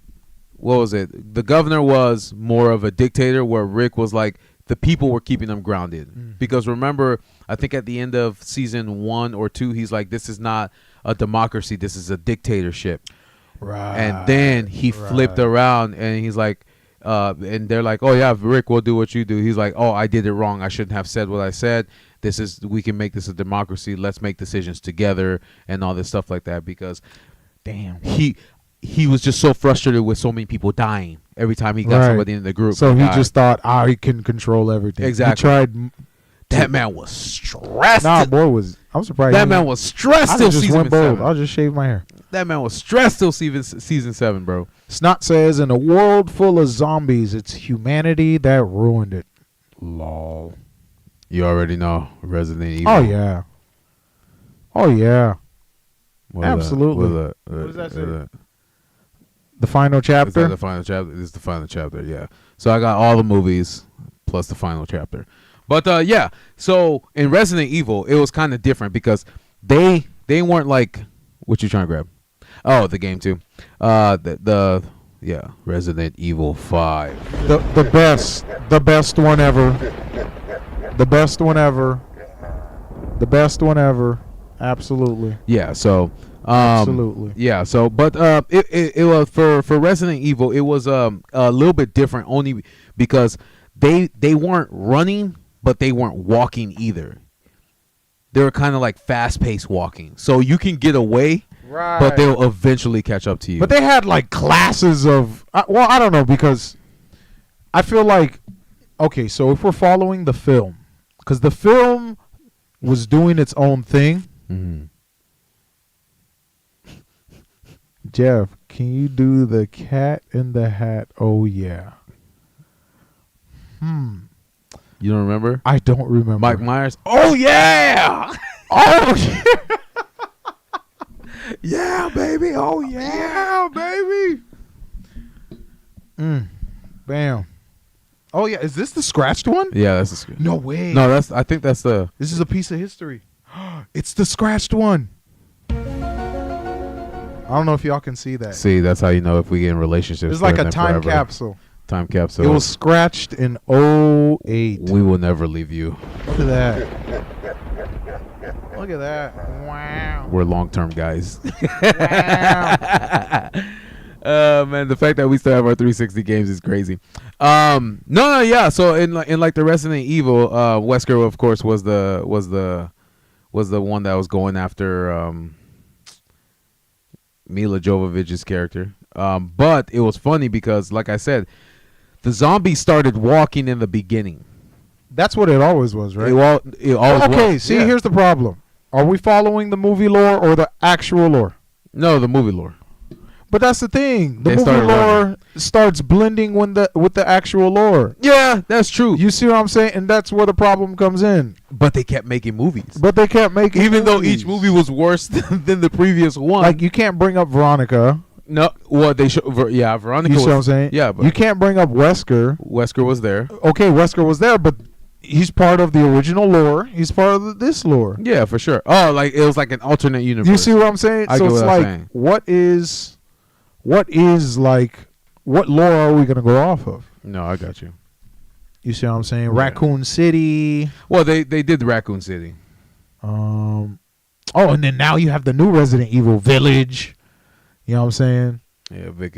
was it? The governor was more of a dictator where Rick was like, the people were keeping them grounded. Because remember, I think at the end of season 1 or 2, he's like, this is not a democracy, this is a dictatorship. Right. And then he flipped around and he's like, and they're like, oh yeah, Rick, we'll do what you do. He's like, oh, I did it wrong. I shouldn't have said what I said. We can make this a democracy. Let's make decisions together and all this stuff like that. Because damn, he was just so frustrated with so many people dying every time he got somebody in the group. So he just thought, I can control everything. Exactly. He tried. That man was stressed. I'm surprised. That man was stressed till season 7. I'll just shave my hair. That man was stressed till season 7, bro. Snot says, in a world full of zombies, it's humanity that ruined it. Lol. You already know Resident Evil. Oh yeah. What Absolutely. What does that say? The final chapter? Is that the final chapter? This is the final chapter, yeah. So I got all the movies plus the final chapter. But yeah, so in Resident Evil, it was kind of different because they weren't like, what you trying to grab? Oh, the game too. Resident Evil 5. The best one ever. The best one ever. The best one ever. Absolutely. Yeah. So. Absolutely. Yeah. So, but it was for Resident Evil. It was a little bit different only because they weren't running, but they weren't walking either. They were kind of like fast-paced walking, so you can get away, but they'll eventually catch up to you. But they had like classes of. I don't know because I feel like okay. So if we're following the film, because the film was doing its own thing. Mm-hmm. Jeff, can you do the Cat in the Hat? Oh yeah. You don't remember? I don't remember. Mike Myers. Oh yeah. Oh yeah, baby. Oh yeah, baby. Bam. Oh yeah, is this the scratched one? Yeah, that's the scratch. No way. No, I think that's the. This is a piece of history. It's the scratched one. I don't know if y'all can see that. See, that's how you know if we get in relationships. It's like a time capsule. Time capsule. It was scratched in 08. We will never leave you. Look at that. Look at that. Wow. We're long-term guys. Wow. Man, the fact that we still have our 360 games is crazy. Yeah. So in like the Resident Evil, Wesker of course was the was the one that was going after Mila Jovovich's character. But it was funny because, like I said, the zombies started walking in the beginning. That's what it always was, right? It always Okay, was. see, Yeah. here's the problem. Are we following the movie lore or the actual lore? No, the movie lore. But that's the thing. The They movie started lore running. starts blending with the actual lore. Yeah, that's true. You see what I'm saying? And that's where the problem comes in. But they kept making movies. But they can't make it. Even though each movie was worse than the previous one. Like, you can't bring up Veronica. No, well, they show. Yeah, Veronica. You see was, what I'm saying? Yeah, but you can't bring up Wesker. Wesker was there. Okay, Wesker was there, but he's part of the original lore. He's part of this lore. Yeah, for sure. Oh, like it was like an alternate universe. You see what I'm saying? I So get it's what I'm like, saying. what lore are we gonna go off of? No, I got you. You see what I'm saying? Yeah. Raccoon City. Well, they did Raccoon City. Oh, and then now you have the new Resident Evil Village. You know what I'm saying? Yeah, Vic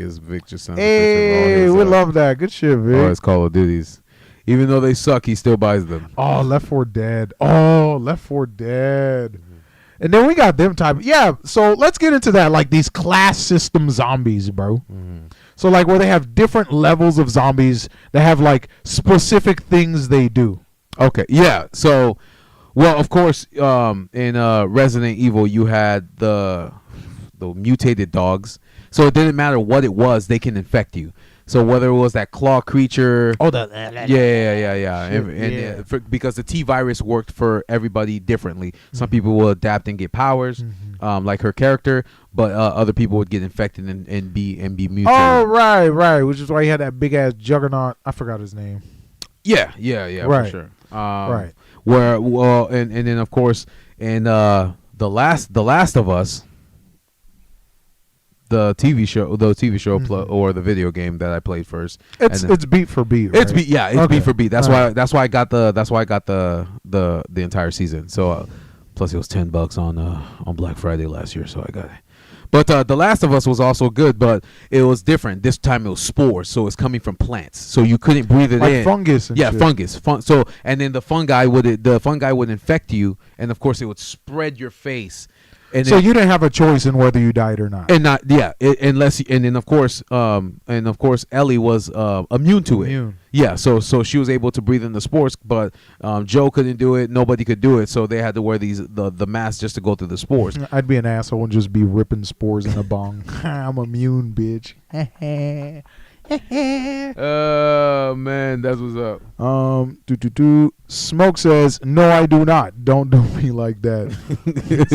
just sent Hey, we love that. Good shit, all Vic. his Call of Duties. Even though they suck, he still buys them. Oh, Left 4 Dead. Oh, Left 4 Dead. And then we got them type. Yeah, so let's get into that. Like these class system zombies, bro. So like where they have different levels of zombies that have like specific things they do. Okay, yeah. So, well, of course, in Resident Evil, you had the mutated dogs. So it didn't matter what it was; they can infect you. So whether it was that claw creature, Oh, because the T virus worked for everybody differently. Some people will adapt and get powers, like her character, but other people would get infected and be mutated. Oh, right. Which is why he had that big ass juggernaut. I forgot his name. Yeah, Right. for sure. Right. Where and then of course in the last of Us, the TV show or the video game that I played first. It's beat for beat. Right? It's beat Okay. for beat. That's All why I got the entire season. So plus it was $10 on Black Friday last year, so I got it. But The Last of Us was also good, but it was different. This time it was spores, so it's coming from plants, so you couldn't breathe it Like in. fungus and shit. Fungus. So and then the fungi would infect you, and of course it would spread your face. And So you didn't have a choice in whether you died or not. and not and then of course Ellie was immune to it. Immune. Yeah, so she was able to breathe in the spores, but Joe couldn't do it. Nobody could do it, so they had to wear the mask just to go through the spores. I'd be an asshole and just be ripping spores in a bong. I'm immune, bitch. Oh man, that's what's up. Smoke says, "No, I do not. Don't do me like that."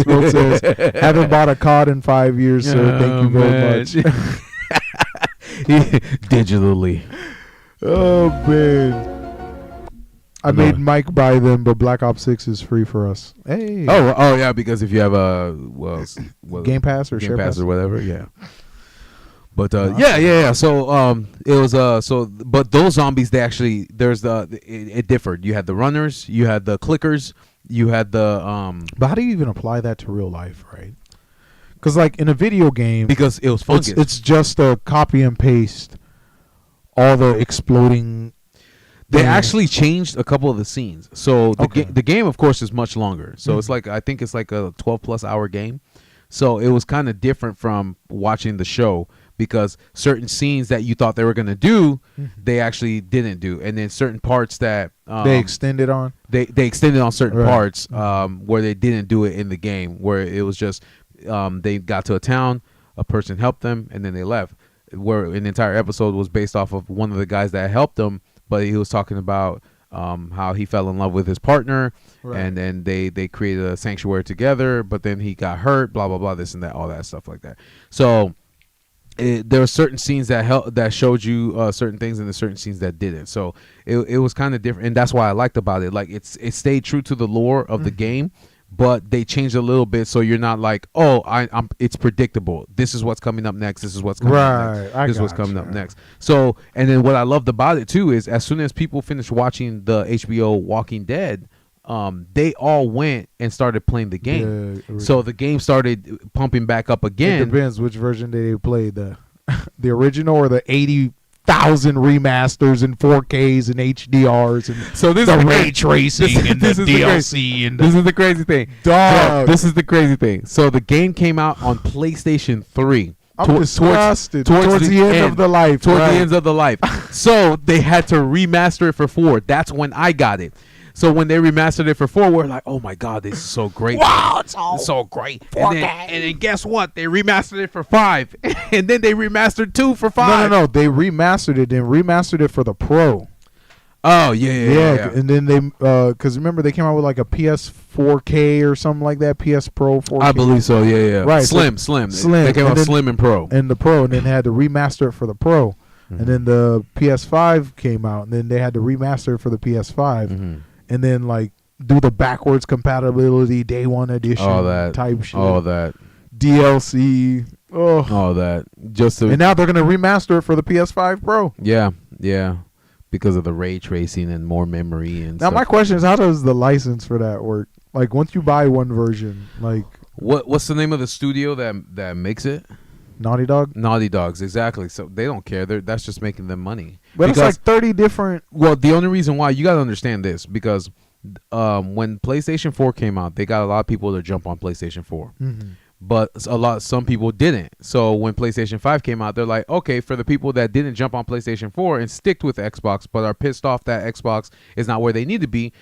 Smoke says, "Haven't bought a cod in 5 years, sir. Thank you very much." Digitally. Oh man. I made Mike buy them, but Black Ops 6 is free for us. Hey. Oh yeah, because if you have a Game Pass or Game Share Pass Pass or whatever, yeah. But yeah. So it was but those zombies, they actually it differed. You had the runners, you had the clickers, you had the But how do you even apply that to real life, right? Because like in a video game, because it was fungus. it's just a copy and paste all the exploding. They things. actually changed a couple of the scenes. So the game, of course, is much longer. So it's like I think it's like a 12+ hour game. So it was kind of different from watching the show, because certain scenes that you thought they were gonna do, they actually didn't do, and then certain parts that they extended on. They extended on certain Right. parts where they didn't do it in the game, where it was just they got to a town, a person helped them, and then they left. Where an entire episode was based off of one of the guys that helped them, but he was talking about how he fell in love with his partner, Right. and then they created a sanctuary together, but then he got hurt, blah blah blah, this and that, all that stuff like that. So there were certain scenes that showed you certain things, and the certain scenes that didn't. So it was kind of different, and that's why I liked about it. Like it stayed true to the lore of the game, but they changed a little bit, so you're not like, oh, it's predictable. This is what's coming up next. This is what's coming up next. Right, This is what's coming up next. So, and then what I loved about it too is, as soon as people finished watching the HBO Walking Dead, they all went and started playing the game. So the game started pumping back up It again. depends which version they play, the original or the 1,000 remasters and 4Ks and HDRs and So this the is ray tracing and the this is the DLC and This is the crazy thing. Dog. This is the crazy thing. So the game came out on PlayStation 3. I'm disgusted. Towards the end of the life. Towards right. the end of the life. So they had to remaster it for 4. That's when I got it. So when they remastered it for 4, we're like, oh my God, this is so great. Wow, it's so great. And then guess what? They remastered it for 5. And then they remastered 2 for 5. No. They remastered it and remastered it for the Pro. Oh, yeah. And then they, because remember they came out with like a PS4K or something like that, PS Pro 4K. I believe so, yeah. Right, Slim. They came out Slim and Pro. And the Pro, and then they had to remaster it for the Pro. And then the PS5 came out, and then they had to remaster it for the PS5. And then like do the backwards compatibility day one edition All that type shit. All that DLC. Oh. All that. Just to, and now they're gonna remaster it for the PS5 Pro. Yeah. Because of the ray tracing and more memory and now stuff. my question is, how does the license for that work? Like once you buy one version, like what's the name of the studio that makes it? Naughty Dog? Naughty Dogs, exactly. So they don't care. That's just making them money. But because, it's like 30 different. Well, the only reason why, you got to understand this, because when PlayStation 4 came out, they got a lot of people to jump on PlayStation 4. But some people didn't. So when PlayStation 5 came out, they're like, okay, for the people that didn't jump on PlayStation 4 and stick with Xbox, but are pissed off that Xbox is not where they need to be,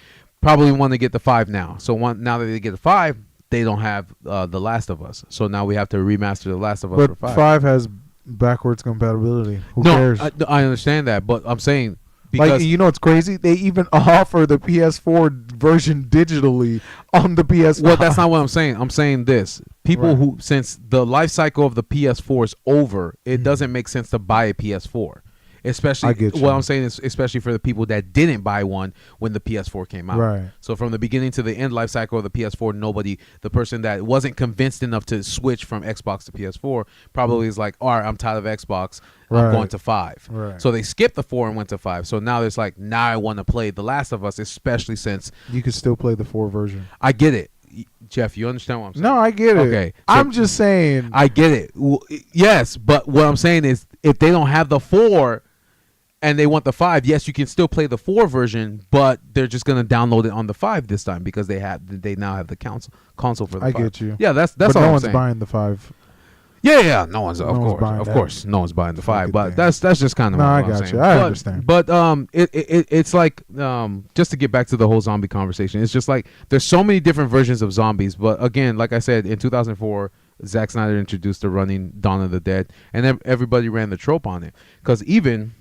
probably want to get the 5 now. So now that they get the 5, they don't have The Last of Us. So now we have to remaster The Last of Us for 5. 5 has backwards compatibility. Who cares? I understand that, but I'm saying, because like, you know what's crazy? They even offer the PS4 version digitally on the PS5. Well, that's not what I'm saying. I'm saying this. People Right. who, since the life cycle of the PS4 is over, it doesn't make sense to buy a PS4. Especially, I get you. what I'm saying is, especially for the people that didn't buy one when the PS4 came out. Right. So from the beginning to the end life cycle of the PS4, the person that wasn't convinced enough to switch from Xbox to PS4 probably is like, all right, I'm tired of Xbox. I'm Right. going to 5. Right. So they skipped the 4 and went to 5. So now it's like, now I want to play The Last of Us, especially since You can still play the 4 version. I get it. Jeff, you understand what I'm saying? No, I get it. Okay, so I'm just saying. I get it. Yes, but what I'm saying is, if they don't have the 4 and they want the 5, yes, you can still play the 4 version, but they're just gonna download it on the 5 this time because they now have the console for the 5. I get you. Yeah, that's but all no I'm one's saying. buying the 5. Yeah, no one's No one's buying that course, no one's buying the 5. fucking But thing. that's just kind of No, what I I'm got saying. you. I understand. But it's like, just to get back to the whole zombie conversation, it's just like there's so many different versions of zombies. But again, like I said, in 2004, Zack Snyder introduced the running Dawn of the Dead, and everybody ran the trope on it. Because even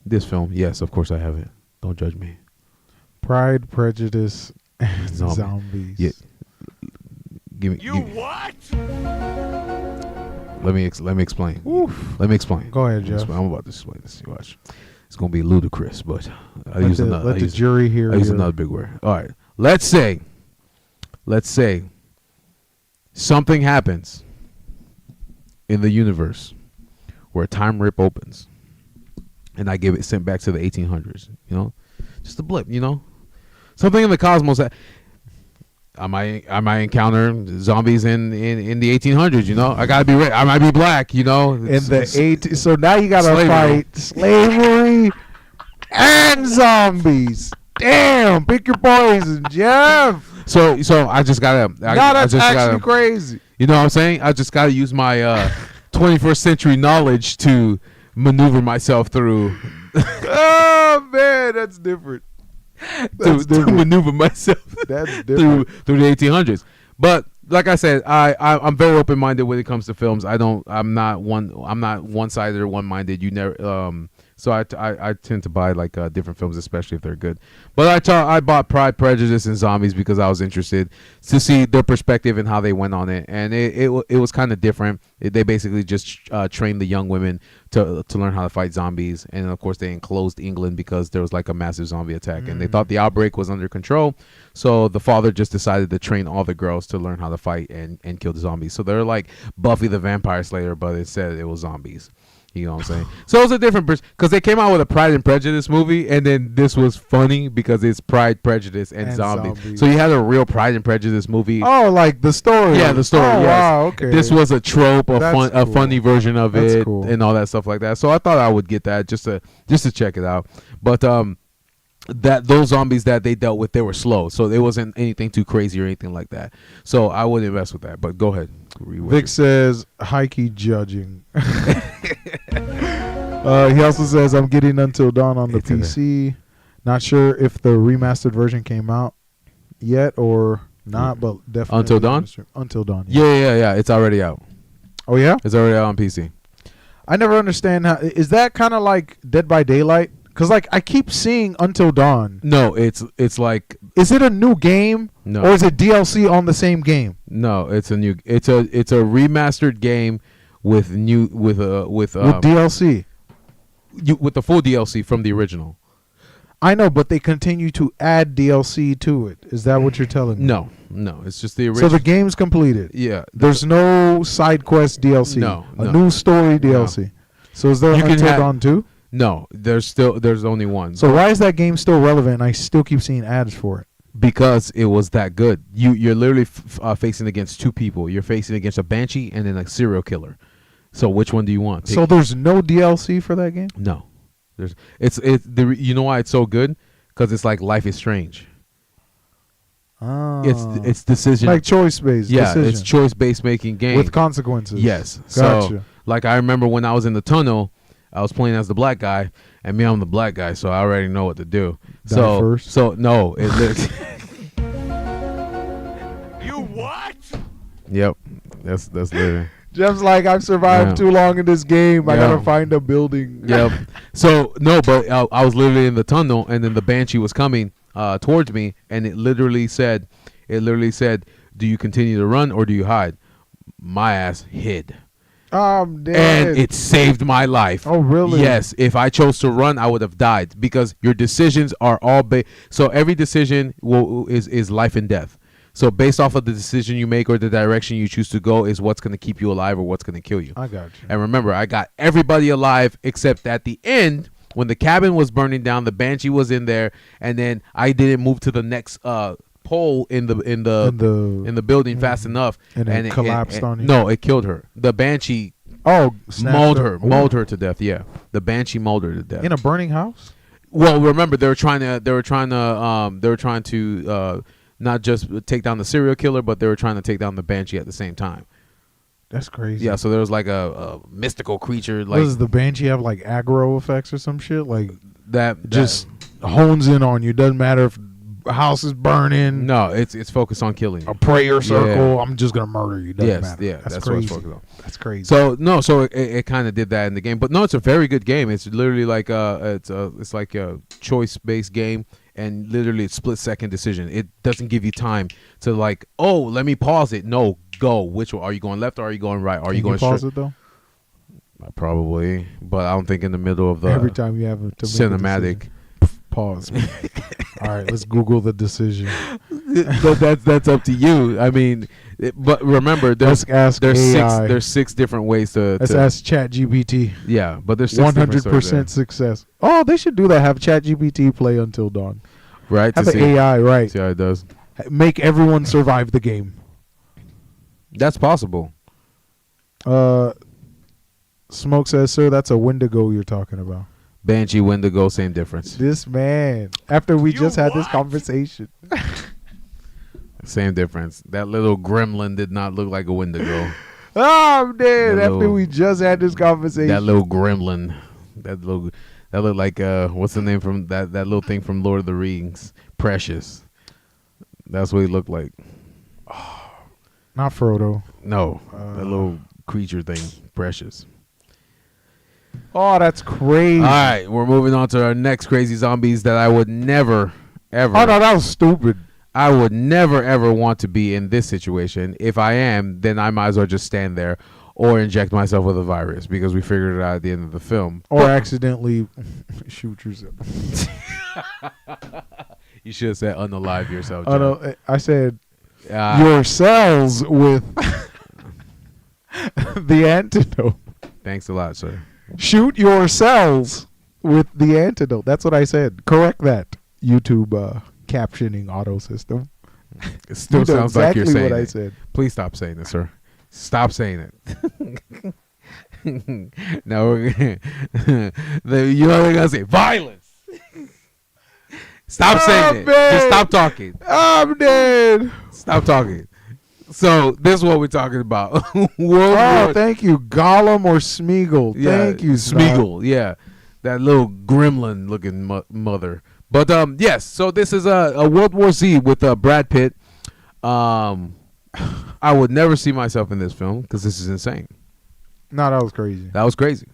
this film, yes, of course I have it. Don't judge me. Pride, Prejudice, and Zombie. Zombies. Yeah. What? Let me explain. Oof. Let me explain. Go ahead, Jeff. I'm about to explain this. You watch. It's gonna be ludicrous, but I Let use the, another. let the jury hear I use your- another big word. All right. Let's say something happens in the universe where a time rip opens, and I get it sent back to the 1800s. You know, just a blip. You know, something in the cosmos. I might encounter zombies in the 1800s. You know, I gotta be ready. I might be black. You know, In the 80s. So now you got to Slavery. fight slavery and zombies. Damn, pick your poison, Jeff. So I just gotta. No, that's actually crazy. You know what I'm saying? I just gotta use my 21st century knowledge to maneuver myself through. Oh, man, that's different. to maneuver myself That's different. through the 1800s. But like I said, I'm very open minded when it comes to films. I'm not one sided or one minded. You never. So I tend to buy like different films, especially if they're good. But I bought Pride, Prejudice, and Zombies because I was interested to see their perspective and how they went on it, and it was kind of different. They basically just trained the young women to learn how to fight zombies, and of course they enclosed England because there was like a massive zombie attack, and they thought the outbreak was under control. So the father just decided to train all the girls to learn how to fight and kill the zombies. So they're like Buffy the Vampire Slayer, but instead it was zombies. You know what I'm saying? So it's a different because they came out with a Pride and Prejudice movie, and then this was funny because it's Pride, Prejudice, and zombies. So you had a real Pride and Prejudice movie. Oh, like the story. Yeah, the story. Oh, yes. wow, okay. This was a trope, a funny version of That's it, cool. and all that stuff like that. So I thought I would get that just to check it out. But that those zombies that they dealt with, they were slow, so it wasn't anything too crazy or anything like that. So I wouldn't mess with that. But go ahead. Vic says, hikey judging. He also says, I'm getting Until Dawn on the PC. Not sure if the remastered version came out yet or not, but definitely. Until Dawn? Until Dawn. Yeah. It's already out. Oh, yeah? It's already out on PC. I never understand how. Is that kind of like Dead by Daylight? Because, like, I keep seeing Until Dawn. No, it's like. Is it a new game? No. Or is it DLC on the same game? No, it's a remastered game with DLC. With the full DLC from the original. I know, but they continue to add DLC to it. Is that what you're telling me? No, it's just the original. So the game's completed. Yeah. There's no side quest DLC. No. New story DLC. So is there Until Dawn 2? No, there's only one. So why is that game still relevant? I still keep seeing ads for it. Because it was that good. You're literally facing against two people. You're facing against a banshee and then a serial killer. So which one do you want? So there's no DLC for that game? No. You know why it's so good? Because it's like Life is Strange. It's decision, like choice based. Yeah, decision. it's choice based making game with consequences. Yes. Gotcha. So like I remember when I was in the tunnel, I was playing as the black guy, and I'm the black guy, so I already know what to do. Die first? So no, it looks. You what? Yep, that's literally. Jeff's like, I've survived too long in this game. I gotta find a building. Yep. So no, but I was literally in the tunnel, and then the banshee was coming towards me, and it literally said, "Do you continue to run or do you hide?" My ass hid. I'm dead. And it saved my life. Oh, really? Yes. If I chose to run, I would have died because your decisions are all so every decision is life and death. So based off of the decision you make or the direction you choose to go is what's going to keep you alive or what's going to kill you. I got you. And remember, I got everybody alive except at the end when the cabin was burning down, the banshee was in there, and then I didn't move to the next pole in the building fast enough, and it collapsed on you. No, it killed her. The banshee mauled her to death. Yeah, the banshee mauled her to death in a burning house. Well, remember they were trying to not just take down the serial killer, but they were trying to take down the banshee at the same time. That's crazy. Yeah, so there was like a mystical creature. Like, does the banshee have like aggro effects or some shit? Like that just hones in on you. Doesn't matter if a house is burning. No, it's focused on killing you. A prayer circle. Yeah. I'm just gonna murder you. Doesn't matter. Yeah, that's what it's focused on. That's crazy. So it kind of did that in the game, but no, it's a very good game. It's literally like it's like a choice based game, and literally it's split second decision. It doesn't give you time to like, oh, let me pause it. No, go. Which one? Are you going left or are you going right? Are you going pause it though? Probably, but I don't think in the middle of the every time you have a cinematic. Pause. All right, let's Google the decision. That's up to you. I mean, but remember, there's 6 different ways to. Let's ask ChatGPT. Yeah, but there's 100% success. Oh, they should do that. Have ChatGPT play Until Dawn. Right. Have the AI right. See how it does. Make everyone survive the game. That's possible. Smoke says, sir, that's a Wendigo you're talking about. Banshee, Wendigo, same difference. This man, after we just had this conversation. Same difference. That little gremlin did not look like a Wendigo. Oh, I'm dead. After we just had this conversation. That little gremlin. That looked like, what's the name from that little thing from Lord of the Rings? Precious. That's what he looked like. Not Frodo. No, that little creature thing. Precious. Oh, that's crazy. All right, we're moving on to our next crazy zombies that I would never, ever. Oh, no, that was stupid. I would never, ever want to be in this situation. If I am, then I might as well just stand there or inject myself with a virus because we figured it out at the end of the film. Or accidentally shoot yourself. You should have said unalive yourself. Oh, no, I said your cells with the antidote. Thanks a lot, sir. Shoot your cells with the antidote. That's what I said. Correct that. YouTube captioning auto system. It still You know sounds like you're exactly saying what I it. said. Please stop saying it, sir. Stop saying it. No, we're gonna, you know they're gonna say violence. Stop saying it. man. Just stop talking. I'm dead. Stop talking. So this is what we're talking about. World Oh, War. thank you, Gollum or Smeagol. Yeah, Thank you, Smeagol. Yeah, that little gremlin looking mother. But yes. So this is a World War Z with Brad Pitt. I would never see myself in this film because this is insane. No, that was crazy. That was crazy.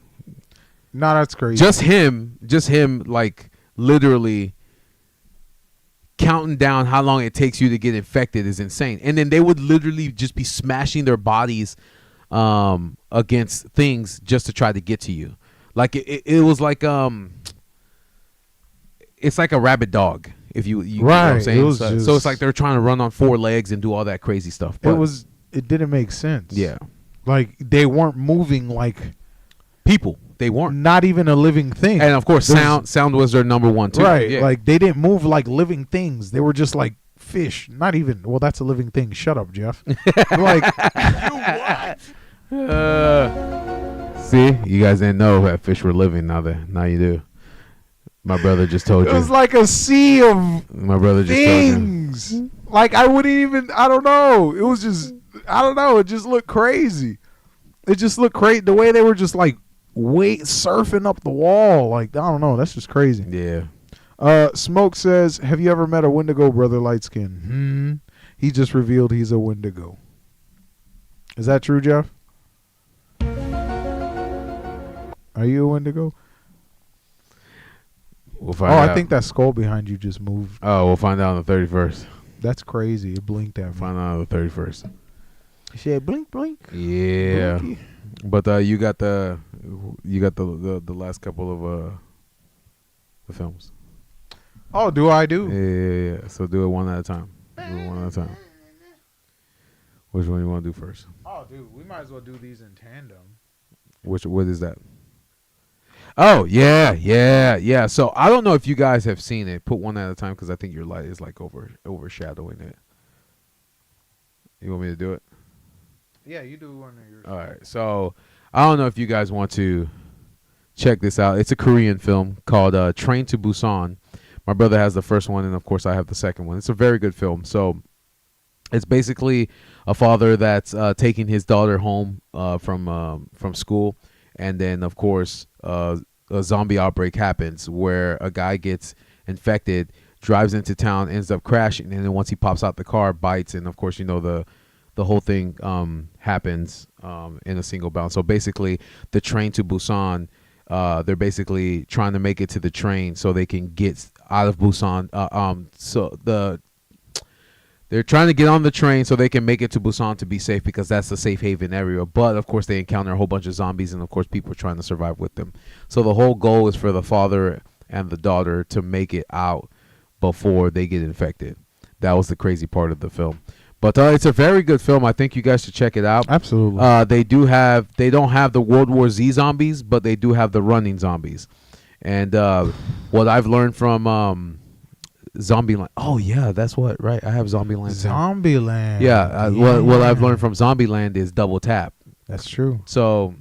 No, that's crazy. Just him, like literally counting down how long it takes you to get infected is insane. And then they would literally just be smashing their bodies against things just to try to get to you. Like it was like it's like a rabid dog. If you know what I'm Right, saying? it was So just- it's like they're trying to run on 4 legs and do all that crazy stuff. But it didn't make sense. yeah, Like they weren't moving like people, they weren't. not even a living thing. And of course, There's- sound was their number one too. Right. Yeah. Like they didn't move like living things. They were just like fish. Not even, well, that's a living thing. Shut up, Jeff. Like, see, you guys didn't know that fish were living. Now you do. My brother just told it you. was like a sea of My brother just told you. things. Like I wouldn't even, I don't know. It was just, I don't know. It just looked crazy. It just looked crazy. The way they were just like surfing up the wall. Like, I don't know. That's just crazy. Yeah. Smoke says, have you ever met a Wendigo, brother Lightskin? He just revealed he's a Wendigo. Is that true, Jeff? Are you a Wendigo? We'll find Oh, out. I think that skull behind you just moved. Oh, we'll find out on the 31st. That's crazy. It blinked at me. Find out on the 31st. He said, blink, blink. Yeah. Blinky. But you got the last couple of the films. Oh, do I do? Yeah. So do it one at a time. Which one you want to do first? Oh, dude, we might as well do these in tandem. What is that? Oh, yeah. So I don't know if you guys have seen it. Put one at a time because I think your light is like overshadowing it. You want me to do it? Yeah, you do one of yours. All right. So I don't know if you guys want to check this out. It's a Korean film called Train to Busan. My brother has the first one, and of course I have the second one. It's a very good film. So it's basically a father that's taking his daughter home from school, and then of course a zombie outbreak happens where a guy gets infected, drives into town, ends up crashing, and then once he pops out the car, bites, and of course the whole thing happens in a single bound. So basically, the train to Busan, they're basically trying to make it to the train so they can get out of Busan. They're trying to get on the train so they can make it to Busan to be safe because that's the safe haven area. But of course, they encounter a whole bunch of zombies, and of course, people are trying to survive with them. So the whole goal is for the father and the daughter to make it out before they get infected. That was the crazy part of the film. But it's a very good film. I think you guys should check it out. Absolutely. They don't have the World War Z zombies, but they do have the running zombies. And what I've learned from Zombieland. Oh yeah, that's what, right? I have Zombieland. Zombieland. Yeah. What I've learned from Zombieland is double tap. That's true. So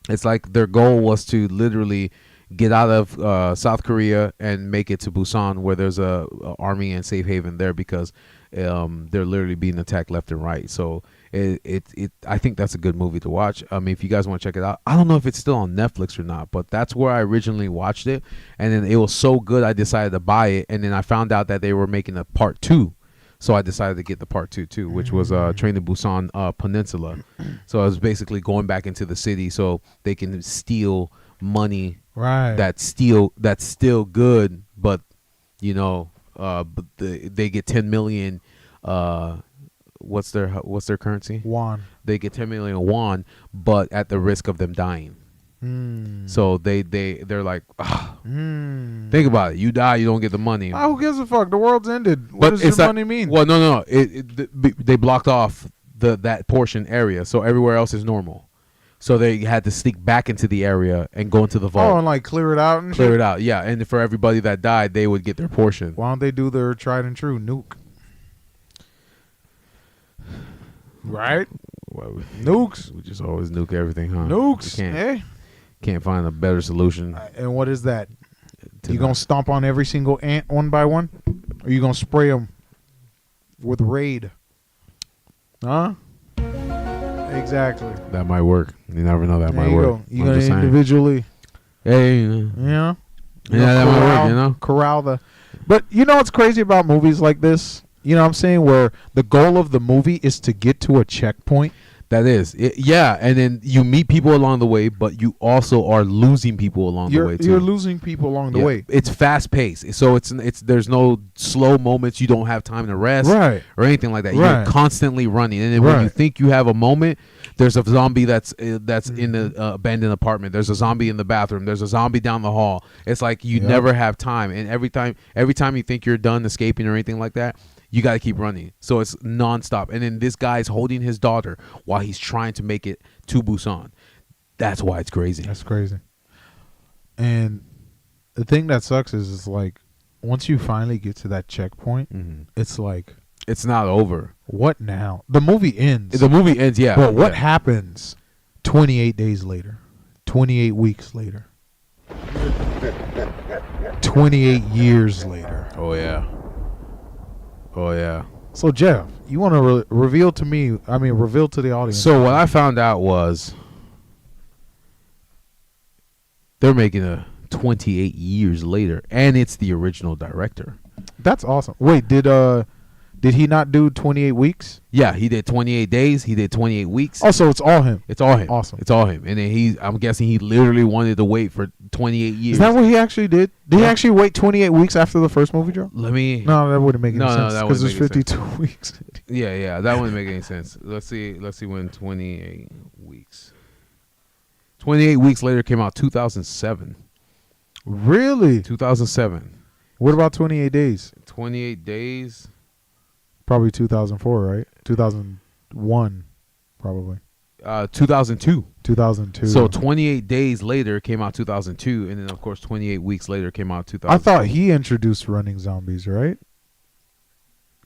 it's like their goal was to literally get out of South Korea and make it to Busan, where there's a army and safe haven there because they're literally being attacked left and right. So I think that's a good movie to watch. I mean, if you guys want to check it out, I don't know if it's still on Netflix or not, but that's where I originally watched it, and then it was so good I decided to buy it, and then I found out that they were making a part 2. So I decided to get the part 2 too, which was Train to Busan Peninsula. So I was basically going back into the city so they can steal money. Right. That's still good, but but they get 10 million. What's their currency? Won. They get 10 million won, but at the risk of them dying. So they're like, think about it. You die, you don't get the money. Who gives a fuck? The world's ended. What does your money mean? Well, no. They blocked off that portion area, so everywhere else is normal. So they had to sneak back into the area and go into the vault. Oh, and like clear it out and Clear shit? it out, yeah. And for everybody that died, they would get their portion. Why don't they do their tried and true nuke? Right? Well, Nukes. we just always nuke everything, huh? Nukes. We Eh? can't find a better solution. And what is that? to You gonna that. stomp on every single ant one by one? Or you gonna spray them with Raid? Huh? Exactly. That might work. You never know. That There might you work. go. You I'm gonna just saying. individually, Hey, you know? yeah, that might work. You know. Corral the. But you know what's crazy about movies like this? You know what I'm saying? Where the goal of the movie is to get to a checkpoint. That is, yeah, and then you meet people along the way, but you also are losing people along the way too. You're losing people along the Yeah. way. It's fast paced, so it's there's no slow moments. You don't have time to rest, Right. or anything like that. Right. You're constantly running, and then when you Right. think you have a moment, there's a zombie that's in the abandoned apartment. There's a zombie in the bathroom. There's a zombie down the hall. It's like you Yep. never have time, and every time you think you're done escaping or anything like that, you got to keep running. So it's nonstop. And then this guy's holding his daughter while he's trying to make it to Busan. That's why it's crazy. That's crazy. And the thing that sucks is like once you finally get to that checkpoint, it's like, It's not over. what now? The movie ends. The movie ends, yeah. But what yeah. happens 28 days later? 28 weeks later? 28 years later? Oh, yeah. Oh, yeah. So, Jeff, you want to reveal to the audience. So what I found out was they're making a 28 years later, and it's the original director. That's awesome. Wait, did he not do 28 weeks? Yeah, he did 28 days. He did 28 weeks. Oh, so it's all him. It's all him. Awesome. It's all him. And then I'm guessing he literally wanted to wait for 28 years. Is that what he actually did? Did he Yeah. actually wait 28 weeks after the first movie dropped? Let me. No, that wouldn't make any No, sense that because wouldn't it's make any 52 weeks. Yeah, that wouldn't make any sense. Let's see when 28 weeks. 28 weeks later came out 2007. Really? 2007. What about 28 days? 28 days. Probably 2004, right? 2001, probably. 2002. 2002. So 28 days later came out 2002, and then of course 28 weeks later came out 2000. I thought he introduced running zombies, right?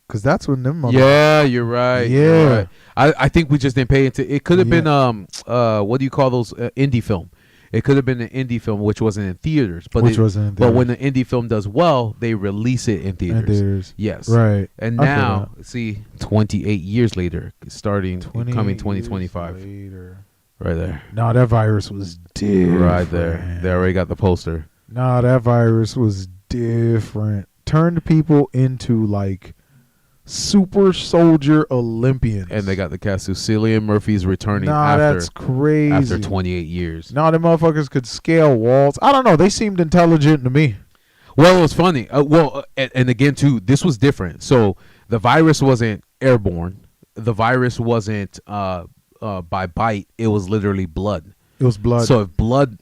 Because that's when them. Yeah, you're right. Yeah. You're right. I think we just didn't pay into. It could have Yeah. been what do you call those indie film? It could have been an indie film which wasn't in theaters, but Which wasn't in But when theaters. the indie film does well, they release it in theaters. In theaters. Yes. Right. And I feel now, see, 28 years later, coming 2025, Later. right there, Nah, that virus was different. right there. They already got the poster. Nah, that virus was different. Turned people into like super soldier Olympians. And they got the cast. Cillian Murphy's returning Nah, that's crazy. after 28 years. Nah, them motherfuckers could scale walls. I don't know. They seemed intelligent to me. Well, it was funny. And again, too, this was different. So the virus wasn't airborne. The virus wasn't by bite. It was literally blood. It was blood. So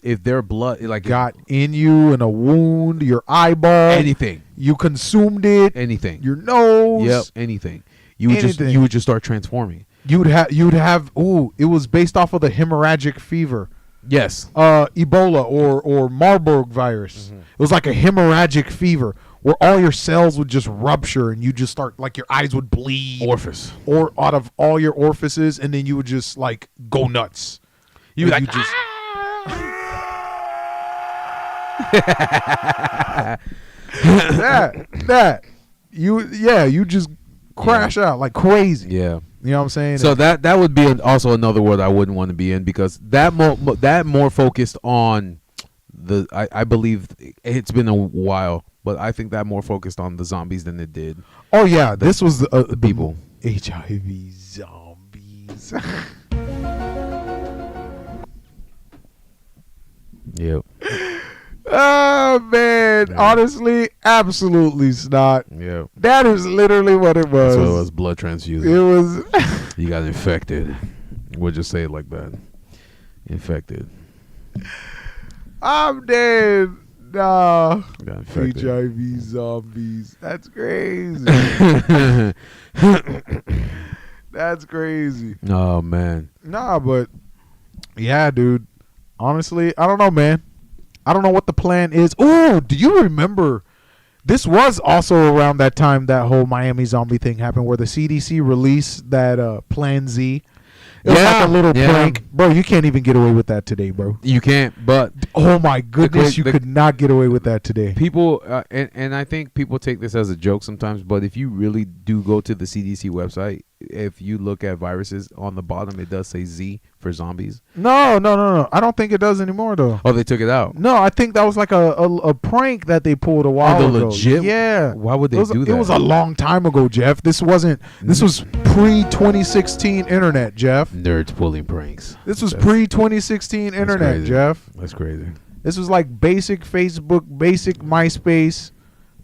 if their blood, like got in you in a wound, your eyeball, anything, you consumed it, anything, your nose. yep, anything, you would just start transforming. You'd have. Ooh, it was based off of the hemorrhagic fever. Yes. Ebola or Marburg virus. Mm-hmm. It was like a hemorrhagic fever where all your cells would just rupture and you just start like your eyes would bleed Orifice. or out of all your orifices, and then you would just like go nuts. You And like just you just crash out like crazy. Yeah. You know what I'm saying? So that would be also another world I wouldn't want to be in, because that more focused on the I believe it's been a while, but I think that more focused on the zombies than it did oh yeah, this was the people. HIV zombies. Yep. Oh man, Yeah. honestly, absolutely snot. Yep. That is literally what it was. So it was blood transfusion. It was. You got infected. We'll just say it like that. Infected. I'm dead. Nah. Got infected. HIV zombies. That's crazy. That's crazy. Oh man. Nah, but Yeah, dude. Honestly, I don't know, man. I don't know what the plan is. Oh, do you remember? This was also around that time that whole Miami zombie thing happened, where the CDC released that Plan Z. It was like a little prank, bro. You can't even get away with that today, bro. You can't, but Oh my goodness, you could not get away with that today. people, and I think people take this as a joke sometimes, but if you really do go to the CDC website, if you look at viruses on the bottom, it does say Z for zombies. No. I don't think it does anymore, though. Oh, they took it out. No, I think that was like a prank that they pulled a while ago. Legit? Yeah. Why would they do that? It was a long time ago, Jeff. This was pre-2016 internet, Jeff. Nerds pulling pranks. This was pre-2016 internet, crazy. Jeff. That's crazy. This was like basic Facebook, basic MySpace,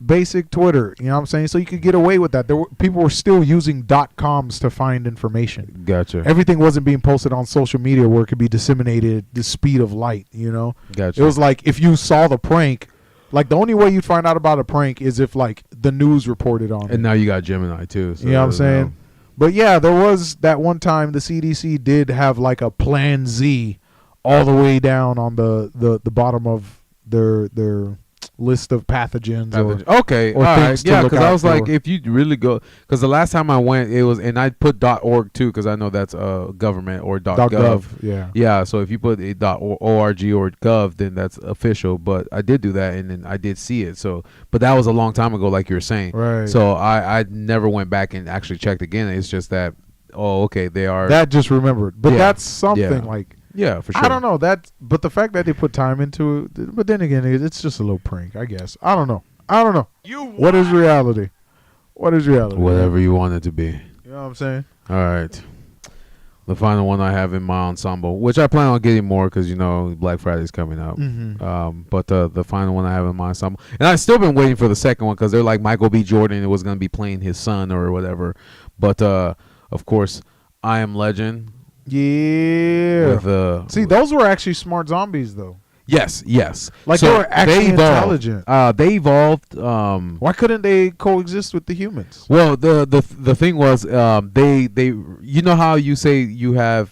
basic Twitter. You know what I'm saying? So you could get away with that. People were still using .coms to find information. Gotcha. Everything wasn't being posted on social media where it could be disseminated the speed of light, you know? Gotcha. It was like if you saw the prank, like the only way you'd find out about a prank is if like the news reported on it. And now you got Gemini too. So You know what I'm saying? But yeah, there was that one time the CDC did have like a Plan Z all the way down on the bottom of their list of pathogens. Okay, or all right, things to yeah. look Because I out was like, for. if you really go, because the last time I went, it was, and I put .org too, because I know that's government or .gov. Yeah. Yeah, so if you put it .org or .gov, then that's official. But I did do that, and then I did see it. So, but that was a long time ago, like you were saying. Right. So I never went back and actually checked again. It's just that, oh, okay, they are. That just remembered. But Yeah. that's something Yeah. like, Yeah, for sure. I don't know that, but the fact that they put time into it, but then again, it's just a little prank, I guess. I don't know. What is reality? What is reality? Whatever you want it to be. You know what I'm saying? All right. The final one I have in my ensemble, which I plan on getting more because, you know, Black Friday's coming up. Mm-hmm. But the final one I have in my ensemble. And I've still been waiting for the second one because they're like Michael B. Jordan was going to be playing his son or whatever. But, of course, I Am Legend. Yeah. With, See, those were actually smart zombies, though. Yes. Like So they were actually intelligent. They evolved. Why couldn't they coexist with the humans? Well, the thing was, they you know how you say you have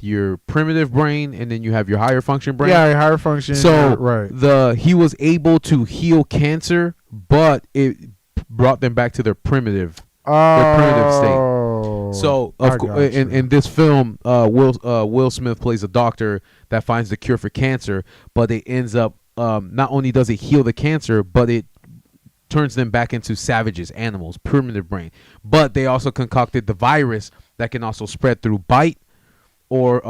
your primitive brain and then you have your higher function brain. Yeah, higher function. So right. he was able to heal cancer, but it brought them back to their primitive state. So in this film, Will Smith plays a doctor that finds the cure for cancer, but it ends up not only does it heal the cancer, but it turns them back into savages, animals, primitive brain. But they also concocted the virus that can also spread through bite or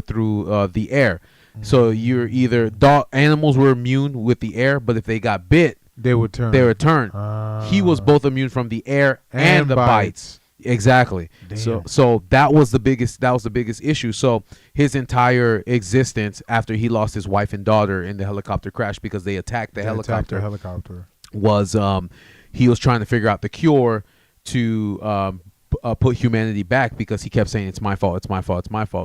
through the air. So you're either animals were immune with the air, but if they got bit, they would turn. He was both immune from the air and the bites. Exactly. Damn. So that was the biggest issue. So his entire existence after he lost his wife and daughter in the helicopter crash because they attacked the helicopter was he was trying to figure out the cure to put humanity back because he kept saying it's my fault.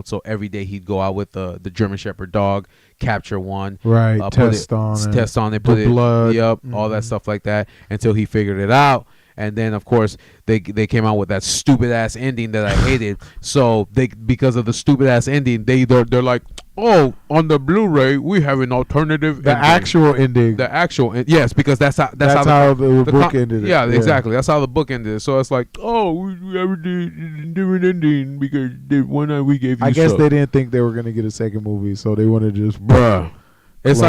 So every day he'd go out with the German Shepherd dog, capture one, right, test on it, put it, blood, all that stuff like that until he figured it out. And then, of course, they came out with that stupid ass ending that I hated. So because of the stupid ass ending, they're like, oh, on the Blu-ray we have an alternative. The actual ending. Yes, because that's how the book ended. Yeah, exactly. That's how the book ended. So it's like, oh, we have a different ending because the one that we gave you. I guess they didn't think they were gonna get a second movie, so they wanted to just bruh. It's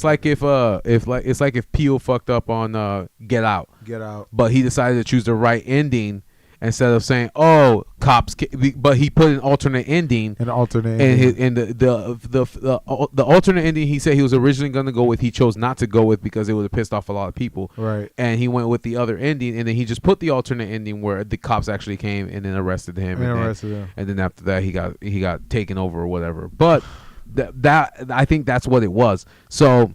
like if Peele fucked up on Get Out. But he decided to choose the right ending instead of saying, "Oh, cops," but he put an alternate ending. The alternate ending he said he was originally going to go with, he chose not to go with because it would have pissed off a lot of people. Right. And he went with the other ending, and then he just put the alternate ending where the cops actually came and then arrested him. And then after that, he got taken over or whatever. But that I think that's what it was. So.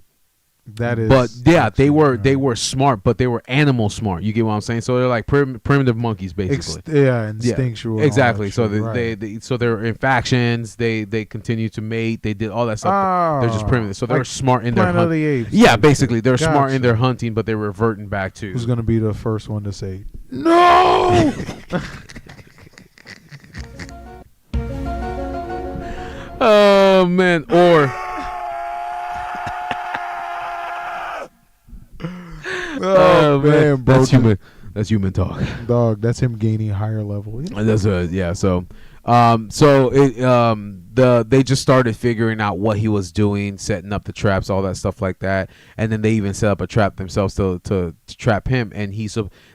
That is, but yeah, they were smart, but they were animal smart. You get what I'm saying? So they're like primitive monkeys, basically. Instinctual. Yeah, exactly. So right. so they're in factions. They continue to mate. They did all that stuff. They're just primitive. So they're smart in their hunting. Planet of the Apes. Yeah, basically they're smart in their hunting, but they're reverting back to. Who's gonna be the first one to say no? Oh man, or Oh, man, bro. that's human. That's human talk. Dog, that's him gaining higher level. And that's yeah. So, they just started figuring out what he was doing, setting up the traps, all that stuff like that, and then they even set up a trap themselves to trap him. And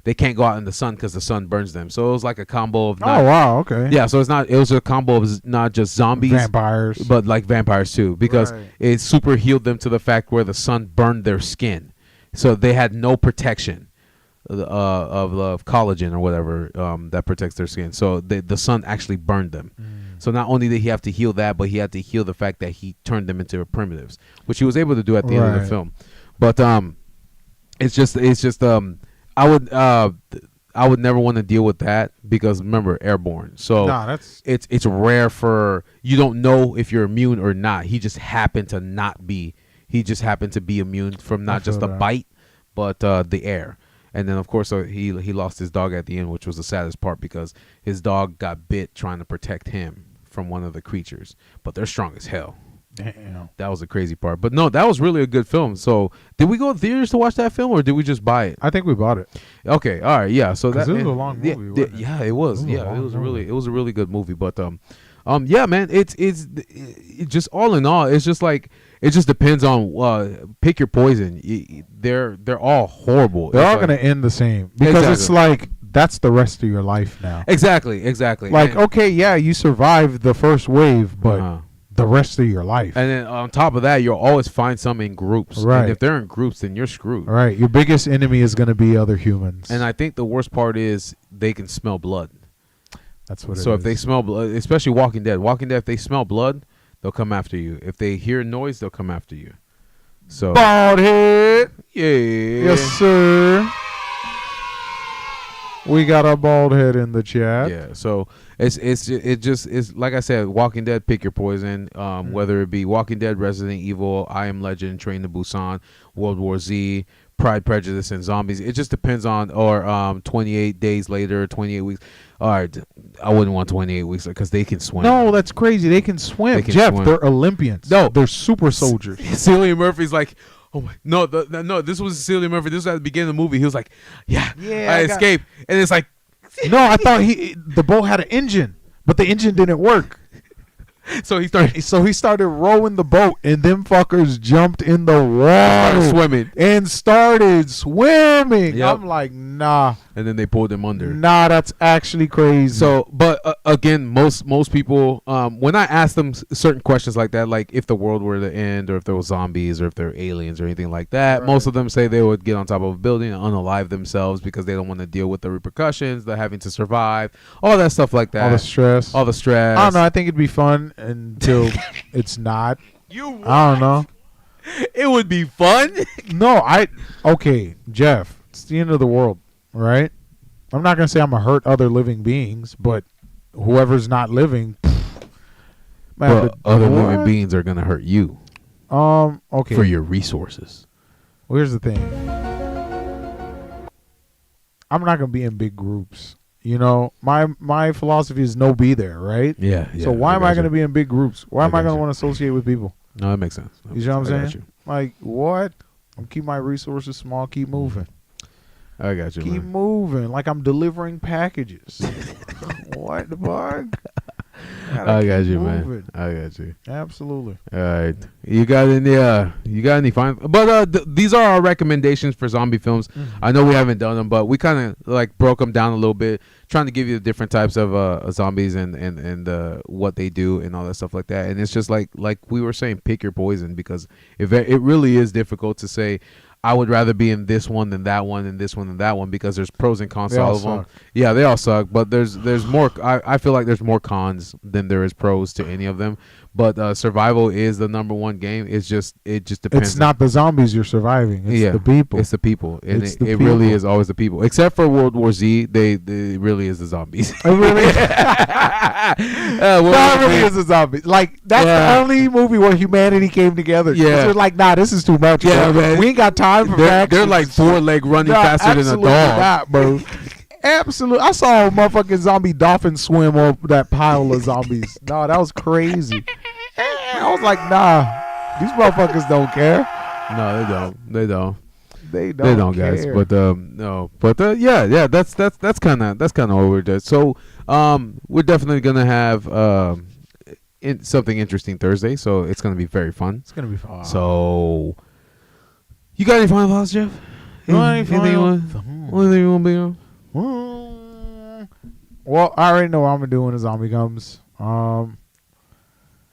they can't go out in the sun because the sun burns them. So it was like a combo of. Oh wow, okay. Yeah, so it was a combo of not just zombies, Vampires, but like vampires too, because Right. it super healed them to the fact where the sun burned their skin, so they had no protection of collagen or whatever that protects their skin. So the sun actually burned them. So not only did he have to heal that, but he had to heal the fact that he turned them into primitives, which he was able to do at the end of the Right. film. But it's just I would never want to deal with that because remember, airborne. So Nah, that's it's rare for you don't know if you're immune or not. He just happened to not be. He just happened to be immune from not just feel a that. bite, but the air. And then of course he lost his dog at the end, which was the saddest part because his dog got bit trying to protect him from one of the creatures. But they're strong as hell. damn. That was the crazy part. But no, that was really a good film. So did we go to theaters to watch that film or did we just buy it? I think we bought it. Okay, all right, yeah. So 'Cause that it was a and- long yeah, movie, wasn't it? yeah, it was. It was a Yeah, long it was movie. a really good movie. But yeah, man, it's just all in all, it's just like it just depends on pick your poison. They're all horrible. They're It's all like- gonna end the same because it's Exactly. like that's the rest of your life now. exactly. Like, And- okay, yeah, you survived the first wave, but Uh-huh. the rest of your life. And then on top of that, you'll always find some in groups. Right. And if they're in groups, then you're screwed. All right, your biggest enemy is gonna be other humans. And I think the worst part is they can smell blood. that's what. So it if they is. smell blood, especially Walking Dead, if they smell blood, they'll come after you. If they hear noise, they'll come after you. So bald head, yeah, yes sir. We got a bald head in the chat. yeah. So it's like I said, Walking Dead, pick your poison. Whether it be Walking Dead, Resident Evil, I Am Legend, Train to Busan, World War Z, Pride, Prejudice, and Zombies. It just depends on 28 days later, 28 weeks. All right, I wouldn't want 28 weeks because they can swim. No, that's crazy. They can swim. They can Jeff, swim. they're Olympians. No. they're super soldiers. Cillian Murphy's like, oh my, no, no, this was Cillian Murphy. This was at the beginning of the movie. He was like, yeah, Yeah, I I got- escaped, and it's like, No, I thought the boat had an engine, but the engine didn't work. so he started So he started rowing the boat, and them fuckers jumped in the water swimming, and started swimming. Yep. I'm like, nah, and then they pulled him under. nah, that's actually crazy. So, but again, most people, when I ask them certain questions like that, like if the world were to end, or if there was zombies, or if there were aliens, or anything like that, Right. most of them say they would get on top of a building and unalive themselves because they don't want to deal with the repercussions, the having to survive, all that stuff like that, all the stress. all the stress. I don't know. I think it'd be fun until it's not. You, I don't know. it would be fun. No, okay, Jeff. It's the end of the world, right? I'm not gonna say I'm gonna hurt other living beings, but whoever's not living, might have Well, to- other What? living beings are gonna hurt you Okay. for your resources. Well, here's the thing. I'm not gonna be in big groups. You know, my philosophy is no be there, right? Yeah. So why am I gonna be in big groups? Why I am I gonna gotcha. want to associate with people? No, that makes sense. You see what I'm I got saying? Like what? I'm keep my resources small. Keep moving. I got you, Keep man. moving. Like I'm delivering packages. What the fuck? I got keep you, man. moving. I got you. Absolutely. All right, you got any final? But these are our recommendations for zombie films. I know we haven't done them, but we kind of like broke them down a little bit, trying to give you the different types of zombies and what they do and all that stuff like that. And it's just like we were saying, pick your poison, because if it really is difficult to say, I would rather be in this one than that one, and this one than that one, because there's pros and cons They to all all of them. suck. Yeah, they all suck, but there's more. I feel like there's more cons than there is pros to any of them. But survival is the number one game. It just depends. It's not the zombies you're surviving. It's Yeah, the people. It's the people, and It's it the really people. is always the people. Except for World War Z, they really is the zombies. It really, World no, War it really Z- is a zombie. Like that's Yeah. the only movie where humanity came together. Yeah. They're like, nah, this is too much. Yeah, bro. man. We ain't got time for They're factions. like 4-leg running Nah, faster than a absolutely dog. not, bro. Absolutely. I saw a motherfucking zombie dolphin swim up that pile of zombies. No, that was crazy. I was like, nah, these motherfuckers don't care. No, they don't. They don't. They They don't, care. guys. But no. But yeah. That's kind of what we're doing. So we're definitely gonna have something interesting Thursday. So it's gonna be very fun. It's gonna be fun. So you got any final thoughts, Jeff? Anything you want to be on? Well, I already know what I'm gonna do when the zombie comes.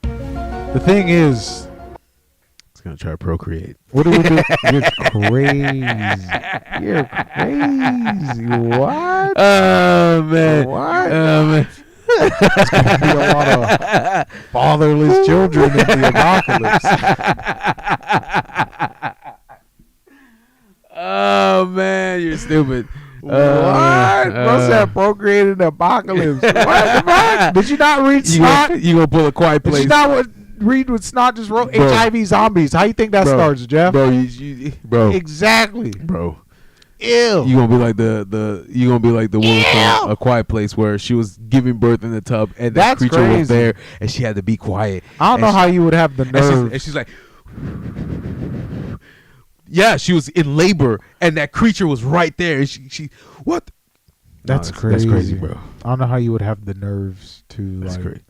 The thing is, It's gonna try to procreate. what do we do? You're crazy. You're crazy. What? Oh man. What? Man. There's gonna be a lot of fatherless children in the apocalypse. Oh man, you're stupid. What? Bro said procreated the apocalypse. What the fuck? Did you not read Snot? You gonna pull a quiet Did place? you not read what Snot just wrote? Bro. HIV zombies. How you think that Bro. starts, Jeff? bro, Exactly. bro. Ew. You gonna be like the woman from A Quiet Place where she was giving birth in the tub and the That's creature was crazy. there and she had to be quiet. I don't know how you would have the nerve. And she's like, yeah, she was in labor and that creature was right there. And she what? That's No, crazy. That's crazy, bro. I don't know how you would have the nerves to That's like. crazy.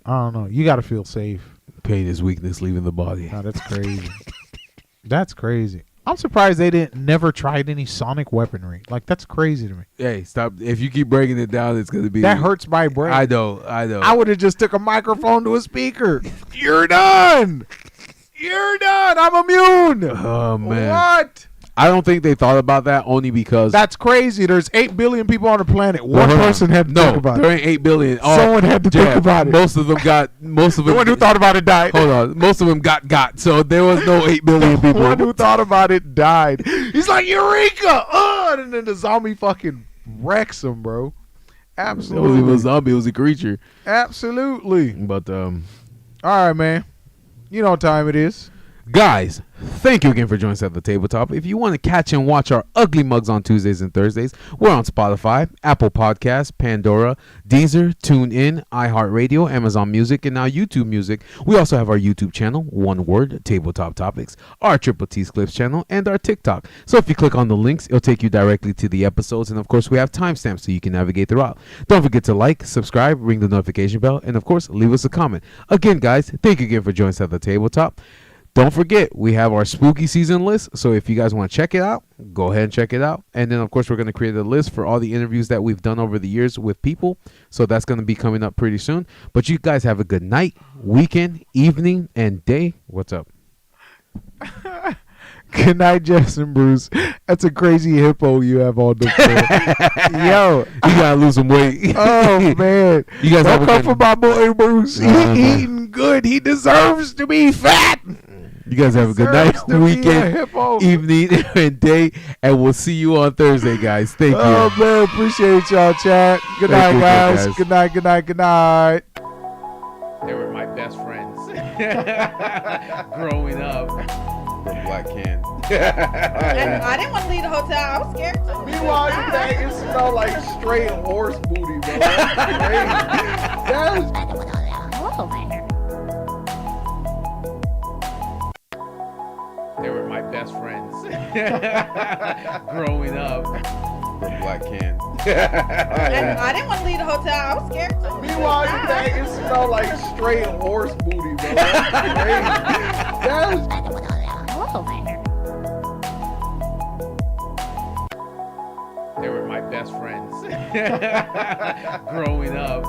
I don't know. You got to feel safe. Pain is weakness leaving the body. No, that's crazy. That's crazy. I'm surprised they never tried any sonic weaponry. Like that's crazy to me. Hey, stop! If you keep breaking it down, it's gonna be That hurts my brain. I know. I would have just took a microphone to a speaker. You're done. You're done. I'm immune. Oh man. What? I don't think they thought about that only because That's crazy. There's 8 billion people on the planet. One person had to think about there it. ain't 8 billion. Oh, Someone had to think about it. Most of them. The one who thought about it died. Hold on. Most of them got. So there was no 8 billion The people. one who thought about it died. He's like, Eureka! And then the zombie fucking wrecks him, bro. It Absolutely. was a zombie. It was a creature. Absolutely. But All right, man. You know what time it is. guys, thank you again for joining us at the tabletop. If you want to catch and watch our ugly mugs on Tuesdays and Thursdays, we're on Spotify, Apple Podcasts, Pandora, Deezer, TuneIn, iHeartRadio, Amazon Music, and now YouTube Music. We also have our YouTube channel, One Word, Tabletop Topics, our Triple T's Clips channel, and our TikTok. So if you click on the links, it'll take you directly to the episodes, and of course, we have timestamps so you can navigate throughout. Don't forget to like, subscribe, ring the notification bell, and of course, leave us a comment. Again, guys, thank you again for joining us at the tabletop. Don't forget, we have our spooky season list. So if you guys want to check it out, go ahead and check it out. And then, of course, we're going to create a list for all the interviews that we've done over the years with people. So that's going to be coming up pretty soon. But you guys have a good night, weekend, evening, and day. What's up? Good night, Jefferson Bruce. That's a crazy hippo you have on the floor. Yo. You got to lose some weight. Oh, man. You guys have Don't a come good for my boy Bruce. No, He no. eating good. He deserves to be fat. You guys have a good night, Deserves to be a weekend, hippo. evening, and day. And we'll see you on Thursday, guys. Thank you. Oh, man. Appreciate y'all, chat. Good Thank night, you, guys. guys. Good night, good night, good night. They were my best friends growing up. From Black Can. I didn't want to leave the hotel. I was scared too. Meanwhile, you think it smelled like straight horse booty, bro. That's crazy. That was They were my best friends growing up. From Black Can. I didn't want to leave the hotel. I was scared too. Meanwhile, you think it smelled like straight horse booty, bro. That's crazy. That was They were my best friends growing up.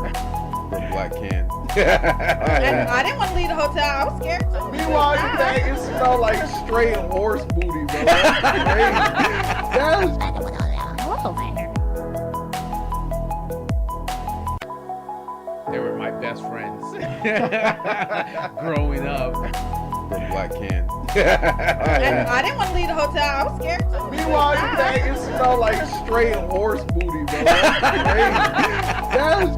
From Black Can. I didn't want to leave the hotel. I was scared too. Meanwhile, you think it smelled like straight horse booty, bro. That's crazy. That was They were my best friends growing up. From Black Can. I didn't want to leave the hotel. I was scared too. Meanwhile, you think it smelled like straight horse booty, bro. That's crazy. That was